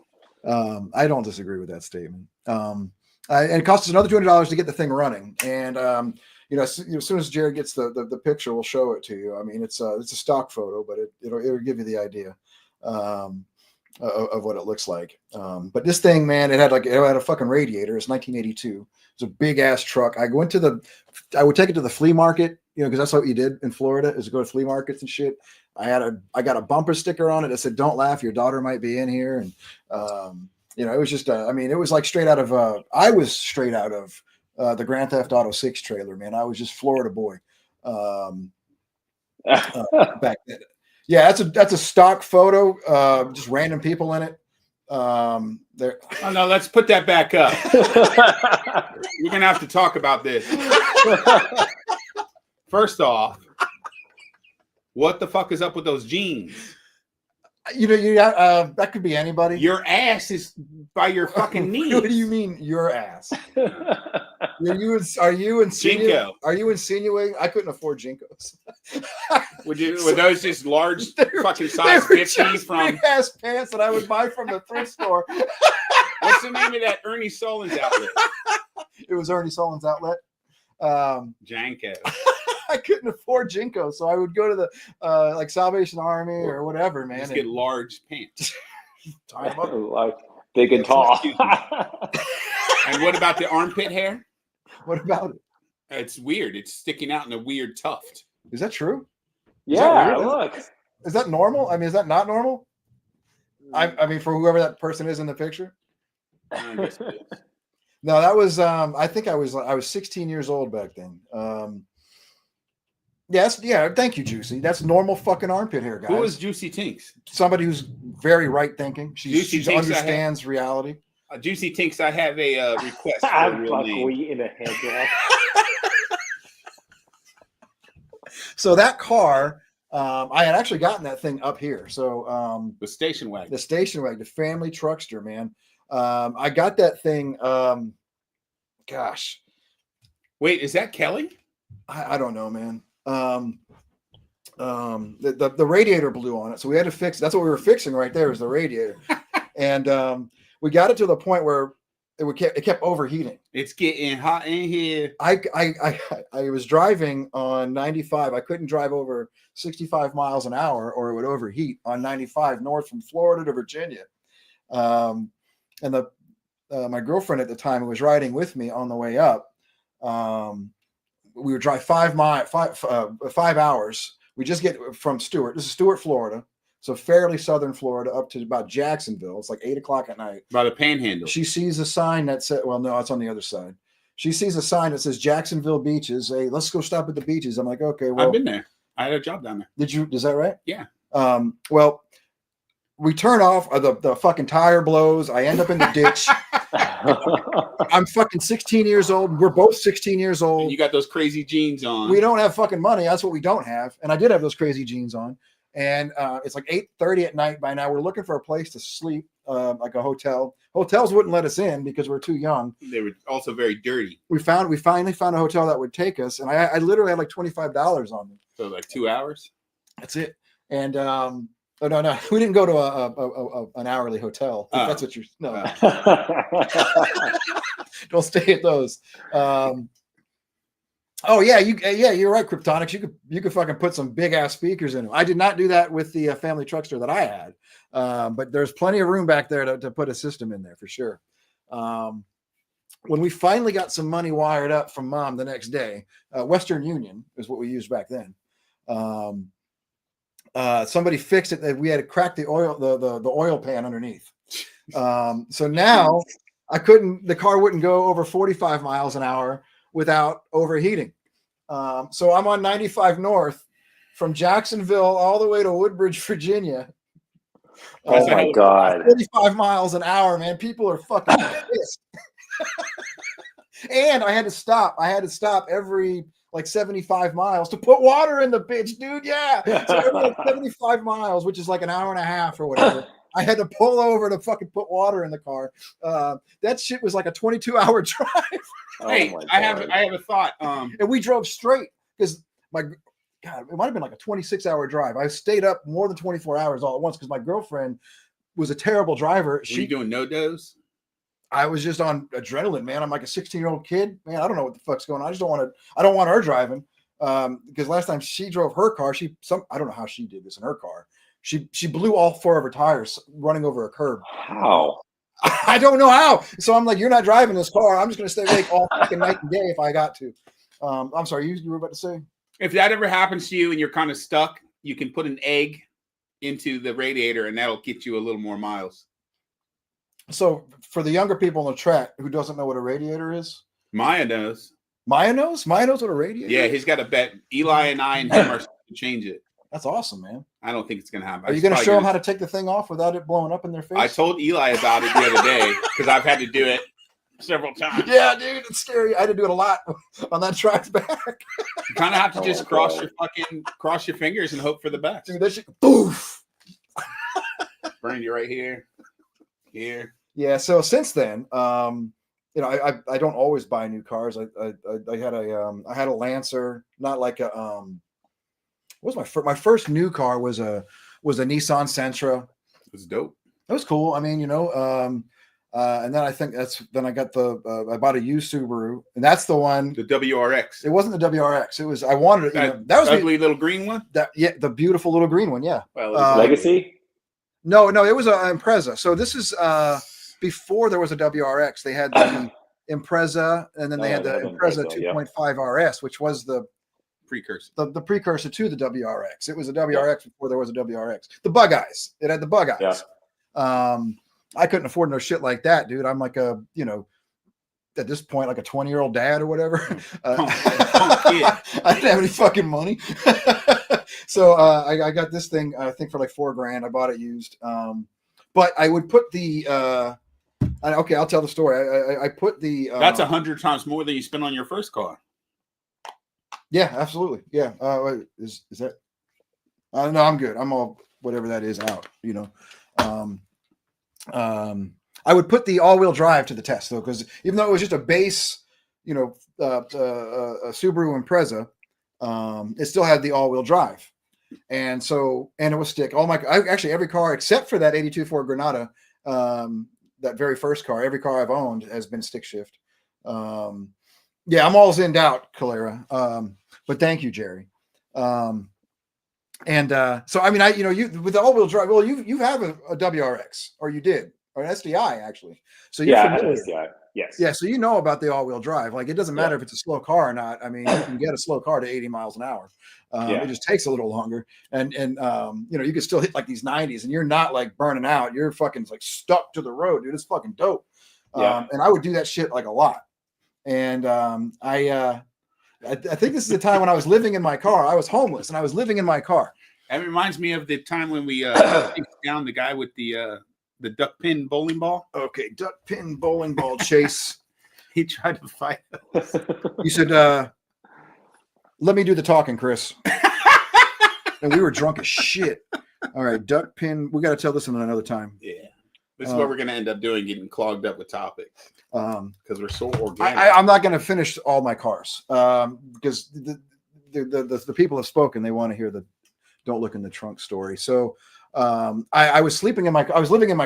I don't disagree with that statement. And it costs us another $200 to get the thing running. And as soon as Jared gets the picture, we'll show it to you. I mean, it's a stock photo, but it'll give you the idea of what it looks like. But this thing, man, it had a fucking radiator. It's 1982. It's a big ass truck. I would take it to the flea market, because that's what you did in Florida, is go to flea markets and shit. I got a bumper sticker on it that said, "Don't laugh, your daughter might be in here." And it was just it was like straight out of I was straight out of the Grand Theft Auto 6 trailer, man. I was just Florida boy back then. Yeah, that's a stock photo. Just random people in it. There. Oh no, let's put that back up. We're gonna have to talk about this. First off, what the fuck is up with those jeans? That could be anybody. Your ass is by your fucking knees. What do you mean, your ass? Are you insinuating? Jinko. Are you insinuating? I couldn't afford Jinkos. Were those just large fucking size 50s from big ass pants that I would buy from the thrift store? What's the name of that Ernie Solon's outlet? It was Ernie Solon's outlet. Janko. I couldn't afford Jinko, so I would go to the like Salvation Army or whatever, man. Just get large pants. Tie 'em up. Like big and tall. And what about the armpit hair? What about it? It's weird. It's sticking out in a weird tuft. Is that true? Yeah, weird? look. Is that normal? I mean, is that not normal? I mean, for whoever that person is in the picture. I guess it is. No, that was I think I was 16 years old back then. Yes, yeah. Thank you, Juicy. That's normal fucking armpit hair, guys. Who is Juicy Tinks? Somebody who's very right thinking. She understands reality. Juicy Tinks, I have a request for a I'm real name. buckwheat in a headlock. So that car, I had actually gotten that thing up here. So The station wagon. the station wagon, the family truckster, man. I got that thing. Gosh, Wait, is that Kelly? I don't know, man. The radiator blew on it, so we had to fix. That's what we were fixing right there, was the radiator, and we got it to the point where it kept overheating. It's getting hot in here. I was driving on 95. I couldn't drive over 65 miles an hour, or it would overheat on 95 north from Florida to Virginia. And my girlfriend at the time, who was riding with me on the way up, we would drive 5 hours. We just get from Stewart. This is Stewart, Florida. So fairly southern Florida, up to about Jacksonville. It's like 8:00 at night. By the Panhandle. She sees a sign that said, well, no, it's on the other side. She sees a sign that says Jacksonville beaches. Hey, let's go stop at the beaches. I'm like, okay, well, I've been there. I had a job down there. is that right? Yeah. Well, we turn off, the fucking tire blows. I end up in the ditch. I'm fucking 16 years old. We're both 16 years old. And you got those crazy jeans on. We don't have fucking money. That's what we don't have. And I did have those crazy jeans on. And it's like 8:30 at night by now. We're looking for a place to sleep, like a hotel. Hotels wouldn't let us in because we're too young. They were also very dirty. We finally found a hotel that would take us, and I literally had like $25 on me. So like 2 hours. That's it. And oh no, we didn't go to an hourly hotel. If that's what you're don't stay at those. Oh yeah, you're right, Kryptonics. You could fucking put some big ass speakers in them. I did not do that with the family truckster that I had, but there's plenty of room back there to put a system in there for sure. When we finally got some money wired up from Mom the next day, Western Union is what we used back then. Somebody fixed it. That we had to crack the oil pan underneath. So now the car wouldn't go over 45 miles an hour without overheating. So I'm on 95 north from Jacksonville all the way to Woodbridge, Virginia. Oh my God. 45 miles an hour, man. People are fucking pissed. And I had to stop. Every like 75 miles to put water in the bitch, dude. Yeah. So every like 75 miles, which is like an hour and a half or whatever, I had to pull over to fucking put water in the car. That shit was like a 22-hour drive. Hey, I have a thought. And we drove straight because it might have been like a 26-hour drive. I stayed up more than 24 hours all at once because my girlfriend was a terrible driver. Were you doing no-dos? I was just on adrenaline, man. I'm like a 16-year-old kid, man. I don't know what the fuck's going on. I don't want her driving. Because last time she drove her car, I don't know how she did this in her car. She blew all 4 of her tires running over a curb. How? I don't know how. So I'm like, you're not driving this car. I'm just going to stay awake all fucking night and day if I got to. I'm sorry, you were about to say? If that ever happens to you and you're kind of stuck, you can put an egg into the radiator and that'll get you a little more miles. So for the younger people on the track who doesn't know what a radiator is, Maya knows. Maya knows what a radiator Yeah, is? he's got a bet. Eli and I and him are to change it. That's awesome, man. I don't think it's going to happen. Are you going to show them how to take the thing off without it blowing up in their face? I told Eli about it the other day because I've had to do it several times. Yeah, dude, it's scary. I had to do it a lot on that drive back. You kind of have to just cross your fingers and hope for the best. Dude, that shit, poof. Burn you right here. Yeah. So since then, I don't always buy new cars. I had a Lancer, not like a what was my first new car was a Nissan Sentra. It was dope. That was cool. I mean, and then I think I got I bought a used Subaru, and that's the one. The WRX. It wasn't the WRX. It was, I wanted it. That was the ugly little green one. The beautiful little green one. Yeah. Well, Legacy. No, it was an Impreza. So this is before there was a WRX. They had the Impreza, and then they had the Impreza 2.5 RS, which was the precursor. The precursor to the WRX. It was a WRX before there was a WRX. The bug eyes. It had the bug eyes. Yeah. I couldn't afford no shit like that, dude. I'm like at this point, like a 20-year-old dad or whatever. I didn't have any fucking money. So I got this thing, I think for like $4,000. I bought it used. But I would put the okay, I'll tell the story. I put the that's 100 times more than you spent on your first car. Yeah, absolutely. Yeah. Is that No, I'm good. I'm all whatever that is out. I would put the all-wheel drive to the test though, because even though it was just a base, a Subaru Impreza, it still had the all-wheel drive, and it was stick. Actually every car except for that '82 Ford Granada, that very first car, every car I've owned has been stick shift. Yeah, I'm all in doubt, Calera. But thank you, Jerry. So I mean, you with the all-wheel drive. Well, you have a WRX, or you did, or an SDI actually. So you're Yeah, familiar. SDI. Yes. Yeah, so you know about the all-wheel drive. Like, it doesn't matter if it's a slow car or not. I mean, you can get a slow car to 80 miles an hour. It just takes a little longer, and you can still hit like these 90s, and you're not like burning out. You're fucking like stuck to the road, dude. It's fucking dope. And I would do that shit like a lot. And I think this is the time when I was living in my car. I was homeless, and I was living in my car. That reminds me of the time when we chased down the guy with the duck pin bowling ball. Okay, duck pin bowling ball chase. He tried to fight us. You said, let me do the talking, Chris. And we were drunk as shit. All right, duck pin. We got to tell this one another time. Yeah. This is what we're going to end up doing, getting clogged up with topics. Because we're so organic. I'm not going to finish all my cars because the people have spoken. They want to hear the don't look in the trunk story. So I was living in my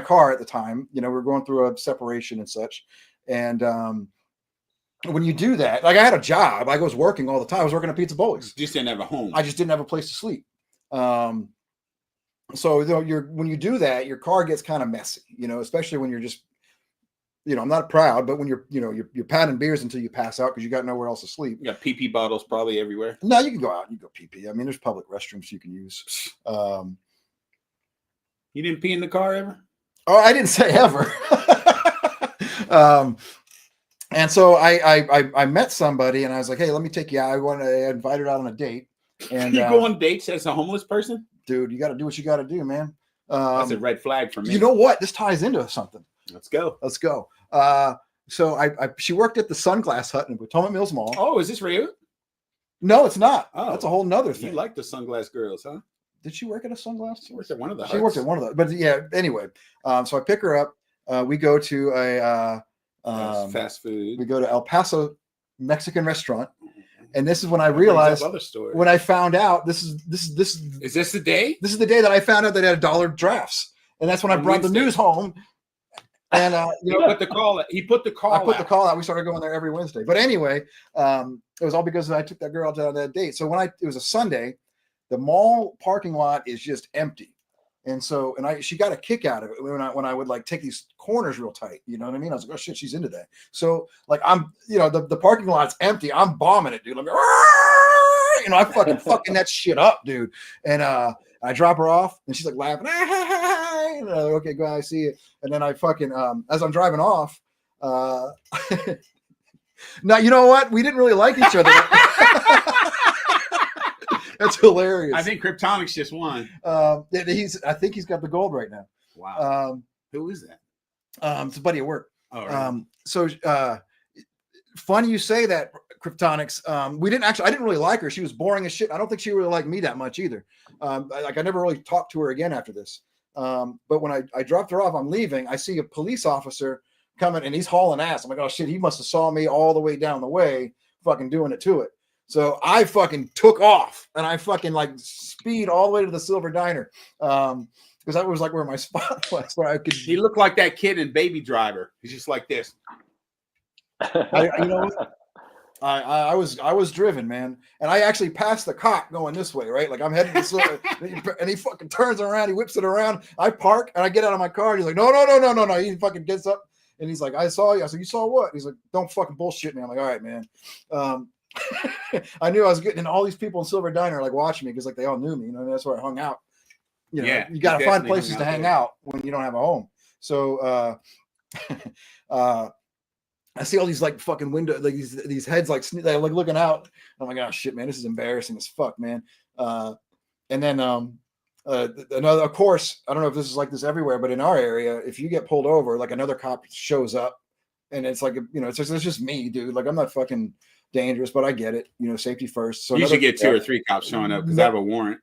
car at the time. We were going through a separation and such. And when you do that, like I had a job, I was working all the time. I was working at Pizza Bowlings. You just didn't have a home. I just didn't have a place to sleep. So when you do that, your car gets kind of messy, especially when you're just, I'm not proud, but when you're pounding beers until you pass out because you got nowhere else to sleep. You got PP bottles probably everywhere. No, you can go out and you go PP. I mean, there's public restrooms you can use. You didn't pee in the car ever? Oh, I didn't say ever. And so I met somebody and I was like, hey, let me take you out. I invited her out on a date. And you go on dates as a homeless person? Dude, you got to do what you got to do, man. That's a red flag for me. You know what? This ties into something. Let's go. So she worked at the Sunglass Hut in Potomac Mills Mall. Oh, is this real? No, it's not. Oh, that's a whole nother thing. You like the Sunglass Girls, huh? Did she work at a Sunglass? She worked at one of the. She worked at one of the. But yeah, anyway. So I pick her up. We go to a fast food. We go to El Paso Mexican restaurant. And this is when I realized, when I found out, this is Is this the day? This is the day that I found out that they had $1 drafts, and that's when I brought the news home. And he put the call out. I put the call out. We started going there every Wednesday. But anyway, it was all because I took that girl out on that date. So it was a Sunday, the mall parking lot is just empty. And so, she got a kick out of it when I would like take these corners real tight. You know what I mean? I was like, oh shit, she's into that. So like the parking lot's empty. I'm bombing it, dude. I'm like, I'm fucking that shit up, dude. And I drop her off, and she's like laughing. And I'm like, okay, go ahead, I see it. And then I fucking as I'm driving off. Now you know what? We didn't really like each other. That's hilarious. I think Kryptonics just won. I think he's got the gold right now. Wow. Who is that? It's a buddy at work. Oh, right. So funny you say that, Kryptonics. I didn't really like her. She was boring as shit. I don't think she really liked me that much either. I never really talked to her again after this. But when I dropped her off, I'm leaving. I see a police officer coming, and he's hauling ass. I'm like, oh shit, he must have saw me all the way down the way, fucking doing it to it. So I fucking took off, and I fucking like speed all the way to the Silver Diner. Because that was like where my spot was, where I could. He looked like that kid in Baby Driver. He's just like this. You know what? I was driven, man, and I actually passed the cop going this way, right? Like I'm heading this way, and he fucking turns around, he whips it around. I park and I get out of my car. And he's like, no. He fucking gets up and he's like, I saw you. I said, you saw what? He's like, don't fucking bullshit me. I'm like, all right, man. I knew I was getting, and all these people in Silver Diner like watching me because like they all knew me. That's where I hung out. You got to find places to hang out when you don't have a home. So I see all these like fucking window, like these heads like looking out. I'm like, oh shit, man, this is embarrassing as fuck, man. And then another, of course, I don't know if this is like this everywhere, but in our area, if you get pulled over, like another cop shows up, and it's like it's just me, dude. Like I'm not fucking dangerous, but I get it. Safety first. So you should get 2 or 3 cops showing up because I have a warrant.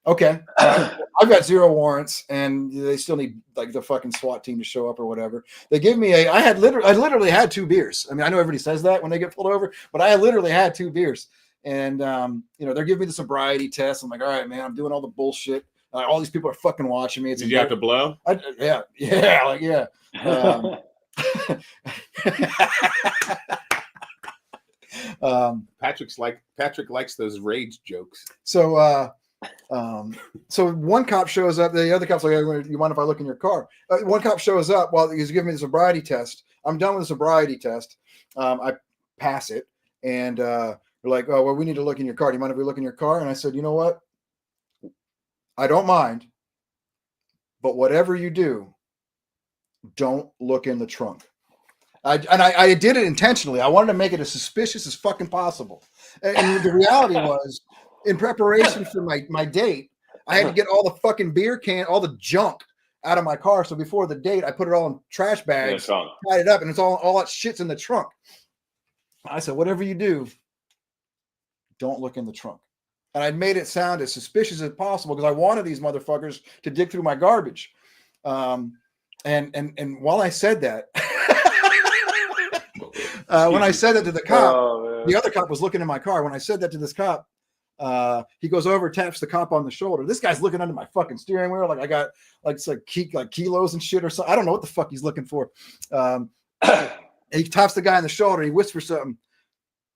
Okay. I've got 0 warrants, and they still need like the fucking SWAT team to show up or whatever. They give me I literally had 2 beers. I mean, I know everybody says that when they get pulled over, but I literally had 2 beers. And they're giving me the sobriety test. I'm like, all right, man, I'm doing all the bullshit. All these people are fucking watching me. Did you have to blow? Yeah, like yeah. Patrick likes those rage jokes. So one cop shows up. The other cop's like, "You mind if I look in your car?" One cop shows up while he's giving me the sobriety test. I'm done with the sobriety test. I pass it, and they're like, "Oh, well, we need to look in your car. Do you mind if we look in your car?" And I said, "You know what? I don't mind, but whatever you do, don't look in the trunk." I did it intentionally. I wanted to make it as suspicious as fucking possible. And the reality was, in preparation for my date, I had to get all the fucking beer can, all the junk out of my car. So before the date, I put it all in trash bags, tied it up, and it's all that shit's in the trunk. I said, whatever you do, don't look in the trunk. And I made it sound as suspicious as possible because I wanted these motherfuckers to dig through my garbage. And while I said that, when I said that to the cop, the other cop was looking in my car. When I said that to this cop, he goes over, taps the cop on the shoulder. This guy's looking under my fucking steering wheel, like I got like kilos and shit or something. I don't know what the fuck he's looking for. He taps the guy on the shoulder. And he whispers something,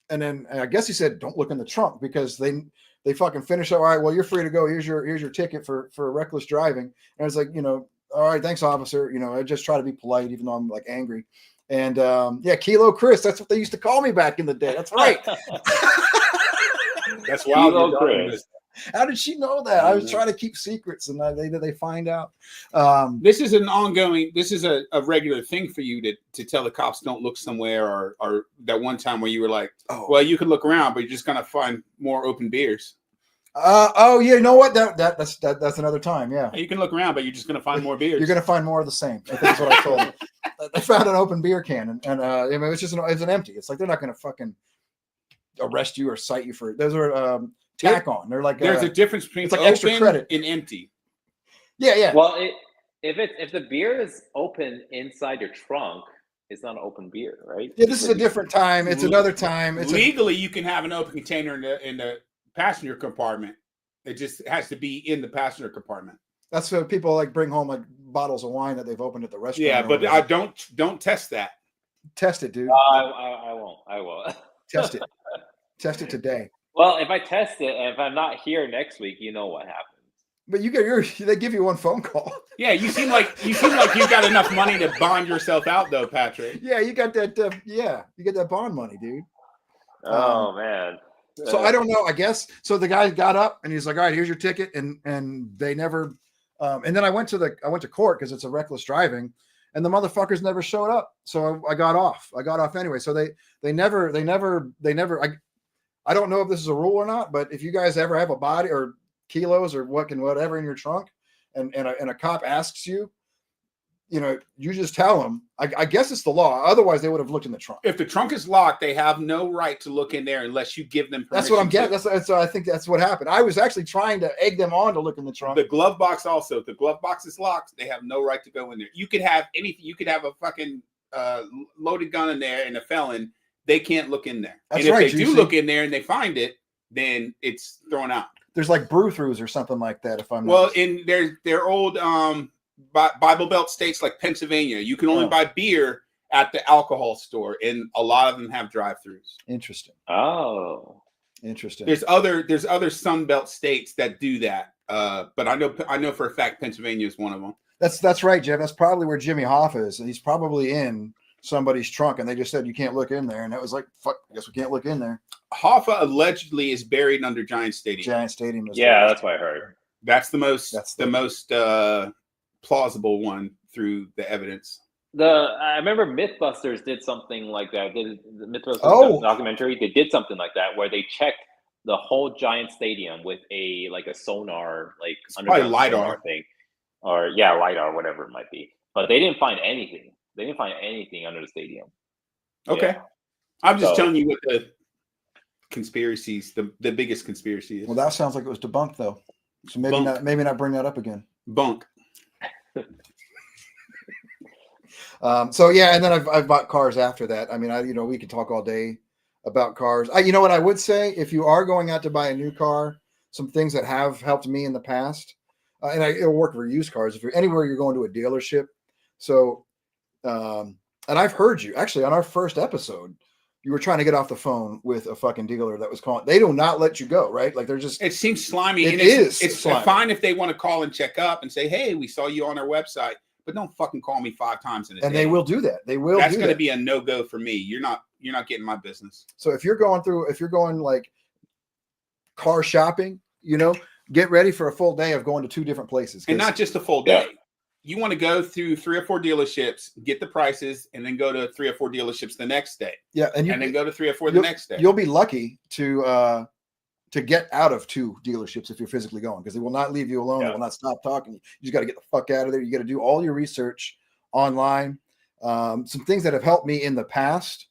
and then I guess he said, "Don't look in the trunk," because they fucking finish up. All right, well, you're free to go. Here's your ticket for reckless driving. And I was like, all right, thanks, officer. I just try to be polite, even though I'm like angry. And Kilo Chris, that's what they used to call me back in the day. That's right. That's wild. Kilo Chris. How did she know that? I was trying to keep secrets, and they find out. This is an ongoing. This is a regular thing for you to tell the cops don't look somewhere, or that one time where you were like, "Oh, well, you could look around, but you're just gonna find more open beers." Yeah, you know what? That's another time. Yeah, you can look around, but you're just gonna find more beers. You're gonna find more of the same. I think that's what I told them. They found an open beer can, and it's an empty. It's like they're not gonna fucking arrest you or cite you for. Those are tack on. They're like there's a difference between like extra credit and empty. Yeah. Well, if the beer is open inside your trunk, it's not an open beer, right? Yeah, this is a different time. It's another time. Legally, you can have an open container in the passenger compartment. It just has to be in the passenger compartment. That's what people like bring home, like bottles of wine that they've opened at the restaurant. Yeah, but I don't test that. Test it, dude. I won't. I will. Test it. Test it today. Well, if I test it and if I'm not here next week, you know what happens. But they give you one phone call. Yeah, you seem like you got enough money to bond yourself out, though, Patrick. Yeah, you got that. You get that bond money, dude. Oh man. So I don't know. I guess so. The guy got up and he's like, "All right, here's your ticket," and they never. And then I went to court because it's a reckless driving, and the motherfuckers never showed up. So I got off. I got off anyway. So they never. I don't know if this is a rule or not, but if you guys ever have a body or kilos or whatever in your trunk, and a cop asks you, you just tell them. I guess it's the law. Otherwise, they would have looked in the trunk. If the trunk is locked, they have no right to look in there unless you give them permission. That's what I'm getting. I think that's what happened. I was actually trying to egg them on to look in the trunk. The glove box also. If the glove box is locked, they have no right to go in there. You could have anything. You could have a fucking loaded gun in there and a felon. They can't look in there. That's and if right, they do look in there and they find it, then it's thrown out. There's like brew-throughs or something like that. If I'm well, in their old Bible Belt states like Pennsylvania, you can only buy beer at the alcohol store, and a lot of them have drive-throughs. Interesting. Oh, interesting. There's other Sun Belt states that do that, but I know for a fact Pennsylvania is one of them. That's right, Jeff. That's probably where Jimmy Hoffa is, and he's probably in somebody's trunk, and they just said you can't look in there, and it was like, fuck, I guess we can't look in there. Hoffa allegedly is buried under Giant Stadium. Giant Stadium is that's what I heard. That's the most plausible one through the evidence. I remember MythBusters did something like that. The MythBusters documentary, they did something like that where they checked the whole Giant Stadium with a sonar, like probably LiDAR thing, or LiDAR, whatever it might be. But they didn't find anything. They didn't find anything under the stadium. Okay. Yeah. I'm just telling you what the conspiracies, the biggest conspiracy is. Well, that sounds like it was debunked, though. So maybe Bunk. not bring that up again. Bunk. So yeah, and then I've bought cars after that. I mean, we could talk all day about cars. You know what I would say, if you are going out to buy a new car, some things that have helped me in the past, it'll work for used cars. If you're anywhere, you're going to a dealership. So, and I've heard you actually on our first episode, you were trying to get off the phone with a fucking dealer that was calling. They do not let you go, right? Like they're just. It seems slimy. It's slimy. Fine if they want to call and check up and say, "Hey, we saw you on our website," but don't fucking call me 5 times in a day. And they will do that. They will. That's going to be a no-go for me. You're not getting my business. So if you're going like car shopping, get ready for a full day of going to 2 different places. And not just a full day. You want to go through 3 or 4 dealerships, get the prices, and then go to 3 or 4 dealerships the next day. Yeah, and then go to 3 or 4 the next day. You'll be lucky to get out of 2 dealerships if you're physically going, because they will not leave you alone. They will not stop talking. You just got to get the fuck out of there. You got to do all your research online. Some things that have helped me in the past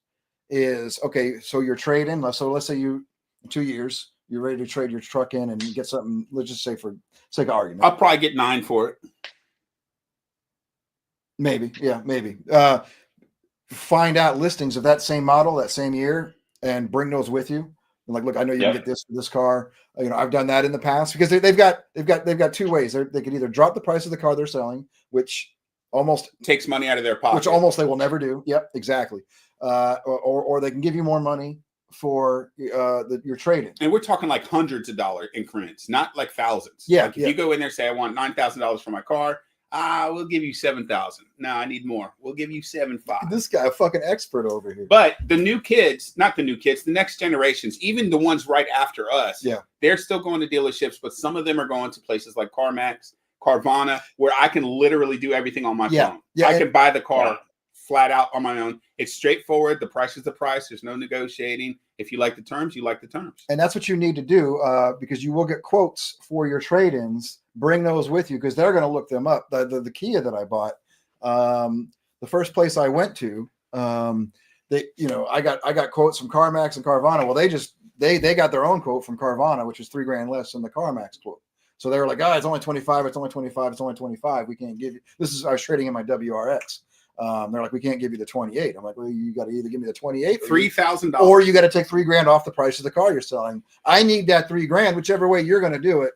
is, okay, so you're trading. So let's say in 2 years, you're ready to trade your truck in and get something. Let's just say for sake of argument, I'll probably get 9 for it. Maybe. Yeah, maybe. Find out listings of that same model, that same year, and bring those with you. And like, look, I know you can get this for this car. I've done that in the past, because they've got 2 ways. They could either drop the price of the car they're selling, which almost takes money out of their pocket, which almost they will never do. Yep, exactly. Or they can give you more money for your trade-in. And we're talking like hundreds of dollar increments, not like thousands. Yeah. Like if you go in there and say, I want $9,000 for my car, we'll give you 7,000. No, I need more. We'll give you 7,500. This guy, a fucking expert over here. But the next generations, even the ones right after us, they're still going to dealerships, but some of them are going to places like CarMax, Carvana, where I can literally do everything on my phone. Yeah, I can buy the car flat out on my own. It's straightforward. The price is the price. There's no negotiating. If you like the terms, you like the terms. And that's what you need to do, because you will get quotes for your trade-ins. Bring those with you, because they're going to look them up. The Kia that I bought, the first place I went to, I got quotes from CarMax and Carvana. Well, they got their own quote from Carvana, which was $3,000 less than the CarMax quote. So they were like, it's only 25. It's only 25. It's only 25. We can't give you. I was trading in my WRX. They're like, we can't give you the 28. I'm like, well, you got to either give me the 28, $3,000, or you got to take $3,000 off the price of the car you're selling. I need that $3,000, whichever way you're going to do it.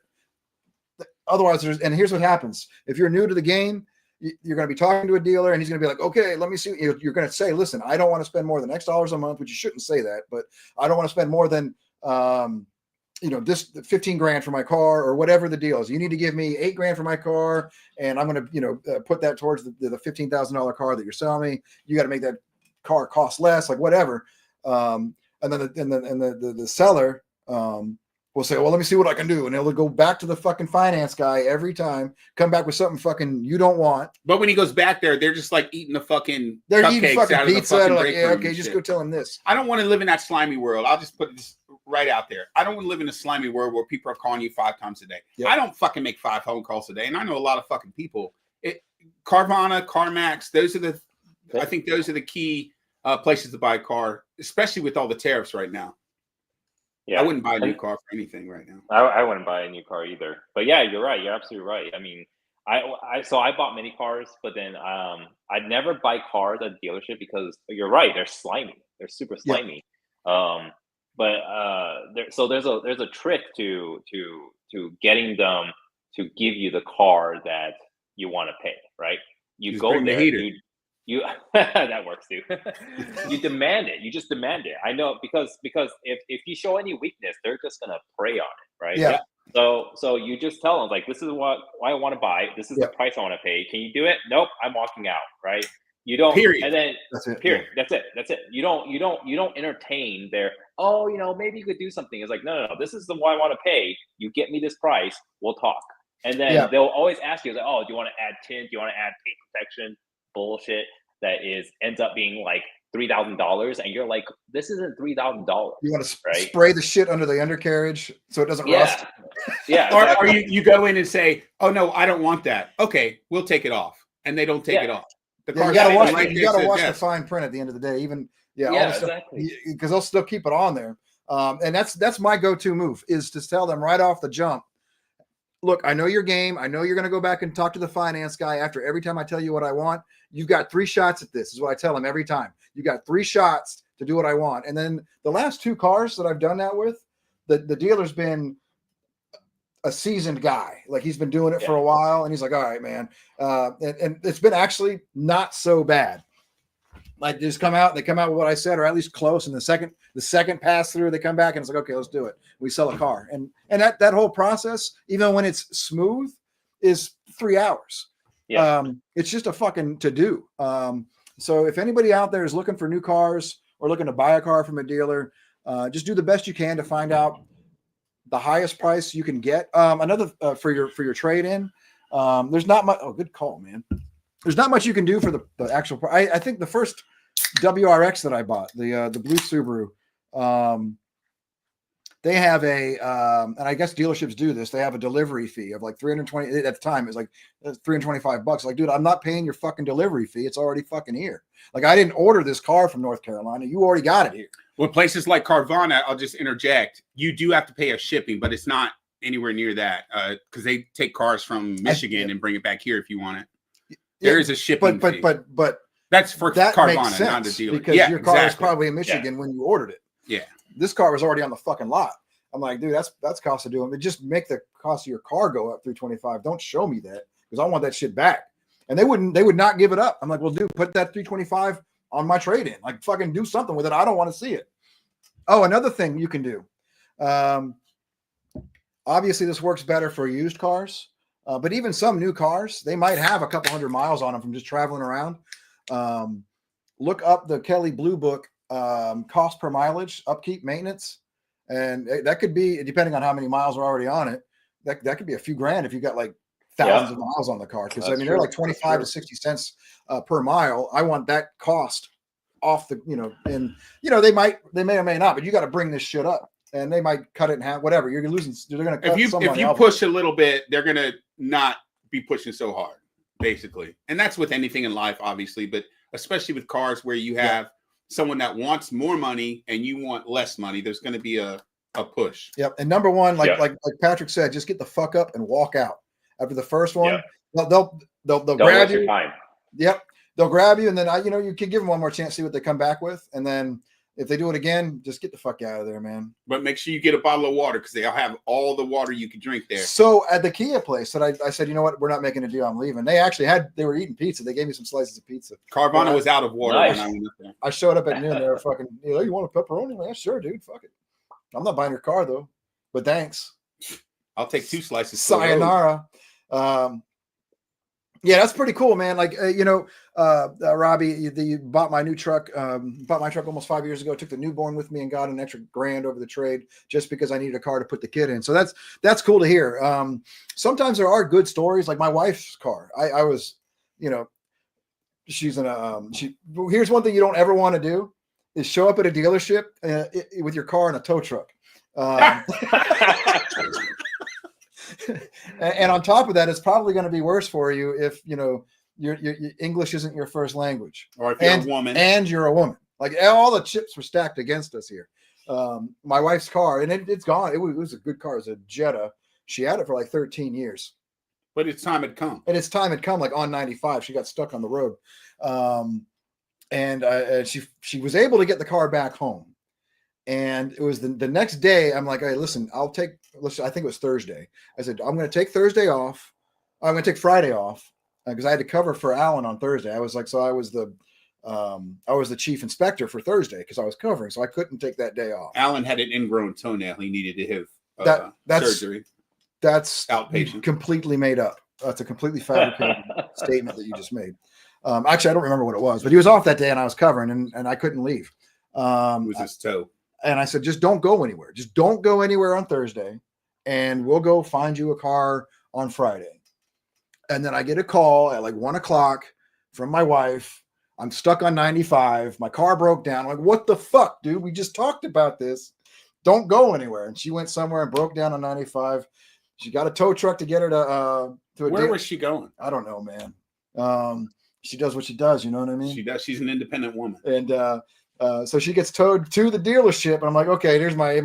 Otherwise, and here's what happens. If you're new to the game, you're going to be talking to a dealer, and he's going to be like, okay, let me see. You're going to say, listen, I don't want to spend more than X dollars a month, which you shouldn't say that, but I don't want to spend more than, this $15,000 for my car, or whatever the deal is. You need to give me $8,000 for my car, and I'm going to, put that towards the $15,000 car that you're selling me. You got to make that car cost less, like whatever. And then the seller, will say, well, let me see what I can do. And they'll go back to the fucking finance guy every time, come back with something fucking you don't want. But when he goes back there, they're just like eating the fucking eating fucking out pizza. of the Like, yeah, okay, just go tell him this. I don't want to live in that slimy world. I'll just put this right out there. I don't want to live in a slimy world where people are calling you 5 times a day. Yep. I don't fucking make 5 phone calls a day. And I know a lot of fucking people. Carvana, CarMax, I think those are the key places to buy a car, especially with all the tariffs right now. Yeah, I wouldn't buy a new car for anything right now. I wouldn't buy a new car either. But yeah, you're right. You're absolutely right. I mean, I bought many cars, but then I'd never buy cars at a dealership, because you're right, they're slimy. They're super slimy. Yeah. There's a trick to getting them to give you the car that you want to pay, right? You just go there, the heater. You that works too. You demand it. You just demand it. I know, because if you show any weakness, they're just gonna prey on it, right? Yeah. So you just tell them, like, this is what I want to buy. This is the price I want to pay. Can you do it? Nope, I'm walking out. Right? You don't. Period. And then that's it. Period. Yeah. That's it. You don't entertain their, maybe you could do something. It's like, no. This is the one I want to pay. You get me this price. We'll talk. And then they'll always ask you, like, do you want to add tint? Do you want to add paint protection? Bullshit that ends up being like $3,000, and you're like, this isn't $3,000. You want to spray the shit under the undercarriage so it doesn't rust. Yeah. Or you go in and say, oh no, I don't want that. Okay, we'll take it off, and they don't take it off. The car, you gotta watch the fine print at the end of the day. Even exactly, because they'll still keep it on there. And that's my go-to move, is to tell them right off the jump, look, I know your game. I know you're going to go back and talk to the finance guy after every time I tell you what I want. You've got 3 shots at this, is what I tell him every time. You got 3 shots to do what I want. And then the last 2 cars that I've done that with, the dealer's been a seasoned guy. Like, he's been doing it for a while, and he's like, all right, man. And it's been actually not so bad. Like, they come out with what I said, or at least close. And the second pass through, they come back and it's like, okay, let's do it. We sell a car. And that whole process, even when it's smooth, is 3 hours. Yeah. It's just a fucking to do. So if anybody out there is looking for new cars or looking to buy a car from a dealer, just do the best you can to find out the highest price you can get. Another for your trade-in, there's not much. Oh, good call, man. There's not much you can do for the actual price. I think the first WRX that I bought, the blue Subaru, they have and I guess dealerships do this. They have a delivery fee of like $320. At the time, it was like $325. Like, dude, I'm not paying your fucking delivery fee. It's already fucking here. Like, I didn't order this car from North Carolina. You already got it here. With places like Carvana, I'll just interject. You do have to pay a shipping, but it's not anywhere near that because they take cars from Michigan and bring it back here if you want it. There is a shipping fee. But makes that's for Carvana, sense not the dealer. because your car was probably in Michigan when you ordered it. Yeah. This car was already on the fucking lot. I'm like, dude, that's cost of doing it. Just make the cost of your car go up $325. Don't show me that because I want that shit back. And they would not give it up. I'm like, well, dude, put that $325 on my trade-in. Like, fucking do something with it. I don't want to see it. Oh, another thing you can do. Obviously, this works better for used cars, but even some new cars, they might have a couple hundred miles on them from just traveling around. Look up the Kelly Blue Book, cost per mileage, upkeep, maintenance. And that could be, depending on how many miles are already on it, that could be a few grand if you got like thousands of miles on the car. Because I mean, they're like 25 to 60 cents per mile. I want that cost off the, and they may or may not, but you got to bring this shit up, and they might cut it in half. Whatever, you're losing. They're going to cut. If you push a little bit, they're going to not be pushing so hard, basically. And that's with anything in life, obviously, but especially with cars where you have someone that wants more money and you want less money, there's going to be a push. Yep. And number one, like Patrick said, just get the fuck up and walk out. After the first one, they'll grab you. Time. Yep. They'll grab you, and then you can give them one more chance, see what they come back with, and then if they do it again, just get the fuck out of there, man. But make sure you get a bottle of water because they'll have all the water you can drink there. So at the Kia place, that I said, you know what, we're not making a deal. I'm leaving. They were eating pizza. They gave me some slices of pizza. Carvana was out of water when I went up there. I showed up at noon. They were fucking, you want a pepperoni? I'm like, yeah, sure, dude. Fuck it. I'm not buying your car though, but thanks. I'll take 2 slices. Sayonara. Yeah, that's pretty cool, man. Like, Robbie, you bought my new truck, bought my truck almost 5 years ago, took the newborn with me and got an extra $1,000 over the trade just because I needed a car to put the kid in. So that's cool to hear. Sometimes there are good stories, like my wife's car. I was, she's here's one thing you don't ever want to do is show up at a dealership with your car in a tow truck. And on top of that, it's probably going to be worse for you if your English isn't your first language, or if you're a woman, and you're a woman. Like, all the chips were stacked against us here. My wife's car, and it's gone. It was a good car. It was a Jetta. She had it for like 13 years. But its time had come. And its time had come, like on 95. She got stuck on the road, and she was able to get the car back home. And it was the next day. I'm like, hey, listen, I think it was Thursday. I said, I'm going to take Thursday off. I'm going to take Friday off because I had to cover for Alan on Thursday. I was the chief inspector for Thursday because I was covering, so I couldn't take that day off. Alan had an ingrown toenail. He needed to have surgery. That's outpatient. Completely made up. That's a completely fabricated statement that you just made. Actually, I don't remember what it was, but he was off that day and I was covering and I couldn't leave. It was his toe. And I said, just don't go anywhere. Just don't go anywhere on Thursday. And we'll go find you a car on Friday. And then I get a call at like 1:00 from my wife. I'm stuck on 95. My car broke down. I'm like, what the fuck, dude? We just talked about this. Don't go anywhere. And she went somewhere and broke down on 95. She got a tow truck to get her to a Where was she going? I don't know, man. She does what she does. You know what I mean? She does. She's an independent woman. And so she gets towed to the dealership, and I'm like, okay, there's my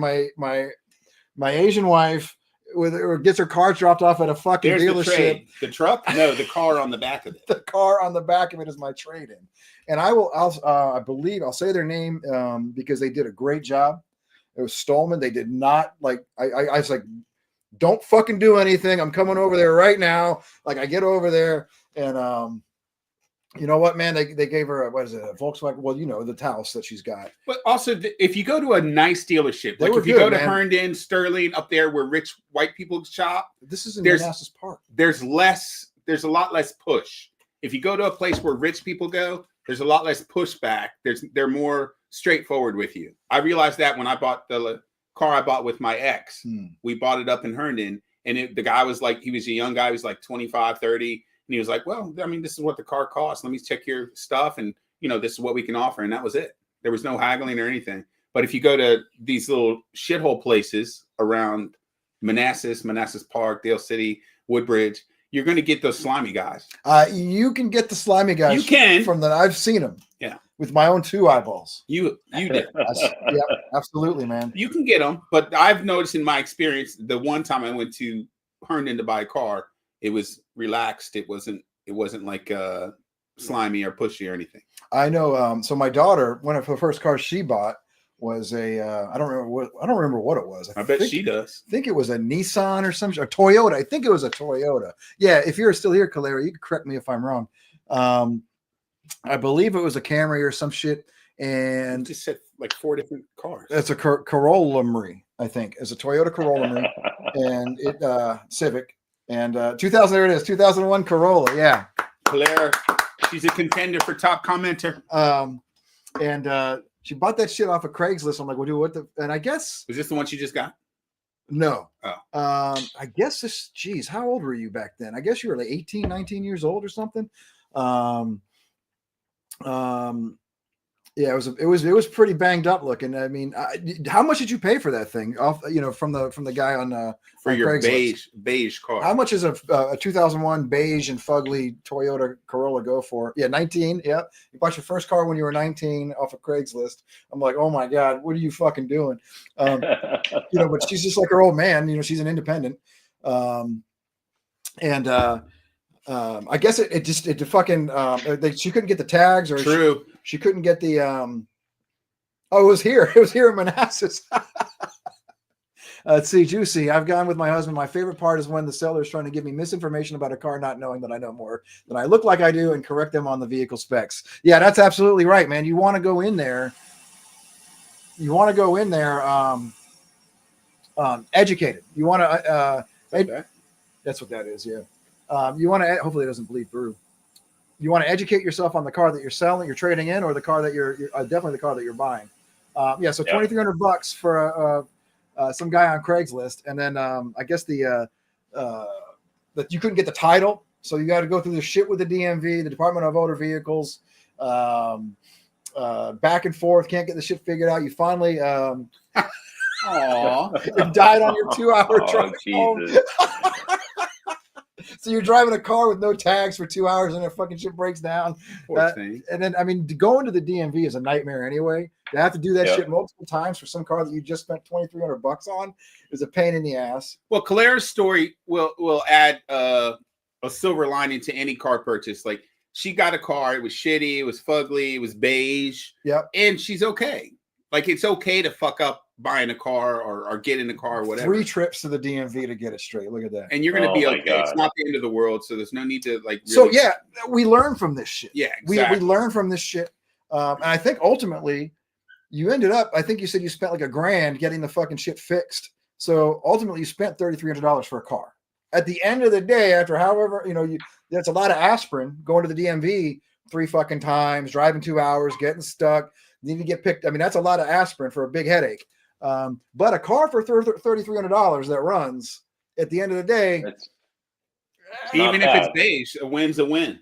Asian wife or gets her car dropped off at a fucking There's the dealership. trade. The truck? No, the car on the back of it. The car on the back of it is my trade-in. And I believe I'll say their name because they did a great job. It was Stolman. They did not like, I was like, don't fucking do anything. I'm coming over there right now. Like I get over there and, you know what, man? They gave her a Volkswagen? Well, you know, the Taos that she's got. But also, if you go to a nice dealership, They like were if you good, go to man. Herndon, Sterling, up there where rich white people shop, This is in There's- Manassas Park. there's a lot less push. If you go to a place where rich people go, there's a lot less pushback. They're more straightforward with you. I realized that when I bought the car I bought with my ex. We bought it up in Herndon, and the guy was like, he was a young guy, he was like 25, 30. And he was like, well, I mean, this is what the car costs. Let me check your stuff. And, you know, this is what we can offer. And that was it. There was no haggling or anything. But if you go to these little shithole places around Manassas Park, Dale City, Woodbridge, you're going to get those slimy guys. You can get the slimy guys. You can. From that. I've seen them. Yeah. With my own 2 eyeballs. You did. Yeah, absolutely, man. You can get them. But I've noticed in my experience, the one time I went to Herndon to buy a car, it was relaxed. It wasn't like slimy or pushy or anything. I know. So my daughter, one of her first cars she bought was a I don't remember what it was. I bet she does. I think it was a Nissan or some, or Toyota. I think it was a Toyota. Yeah, if you're still here, Calera, you can correct me if I'm wrong. I believe it was a Camry or some shit. And just said like 4 different cars. It's a Corolla Marie, I think. It's a Toyota Corolla Marie and it Civic. And 2000, there it is, 2001 Corolla. Yeah. Claire, she's a contender for top commenter. And she bought that shit off of Craigslist. I'm like, well, dude, what the? And I guess. Was this the one she just got? No. Oh. I guess this, geez, how old were you back then? I guess you were like 18, 19 years old or something. Yeah, it was pretty banged up looking. I mean, how much did you pay for that thing? Off, you know, from the guy on for on your Craigslist? beige car. How much is a 2001 beige and fugly Toyota Corolla go for? Yeah, 19. Yeah, you bought your first car when you were 19 off of Craigslist. I'm like, oh my god, what are you fucking doing? You know, but she's just like her old man. You know, she's an independent. I guess it she couldn't get the tags, or True. she couldn't get the it was here in Manassas. Let's see, Juicy. I've gone with my husband. My favorite part is when the seller is trying to give me misinformation about a car, not knowing that I know more than I look like I do, and correct them on the vehicle specs. Yeah, that's absolutely right, man. You want to go in there. Educated. You want to that's what that is. Yeah. You want to, hopefully it doesn't bleed through. You want to educate yourself on the car that you're selling, you're trading in, or the car that you're definitely the car that you're buying. So $2,300 for some guy on Craigslist. And then I guess that you couldn't get the title. So you got to go through the shit with the DMV, the Department of Motor Vehicles, back and forth, can't get the shit figured out. You finally, Aww. it died on your 2-hour drive home. So you're driving a car with no tags for 2 hours and the fucking shit breaks down. Poor thing. And then, I mean, going to the DMV is a nightmare anyway. To have to do that shit multiple times for some car that you just spent $2,300 on is a pain in the ass. Well, Claire's story will add a silver lining to any car purchase. Like, she got a car, it was shitty, it was fugly, it was beige. Yep. And she's okay. Like, it's okay to fuck up buying a car or get in a car or whatever. 3 trips to the DMV to get it straight. Look at that. And you're going to be okay. God. It's not the end of the world, so there's no need to like. Really... So yeah, we learn from this shit. Yeah, exactly. We learn from this shit, and I think ultimately, you ended up. I think you said you spent like $1,000 getting the fucking shit fixed. So ultimately, you spent $3,300 for a car. At the end of the day, after however that's a lot of aspirin going to the DMV 3 fucking times, driving 2 hours, getting stuck, need to get picked. I mean, that's a lot of aspirin for a big headache. But a car for $3,300 that runs, at the end of the day, even if it's beige, a win's a win.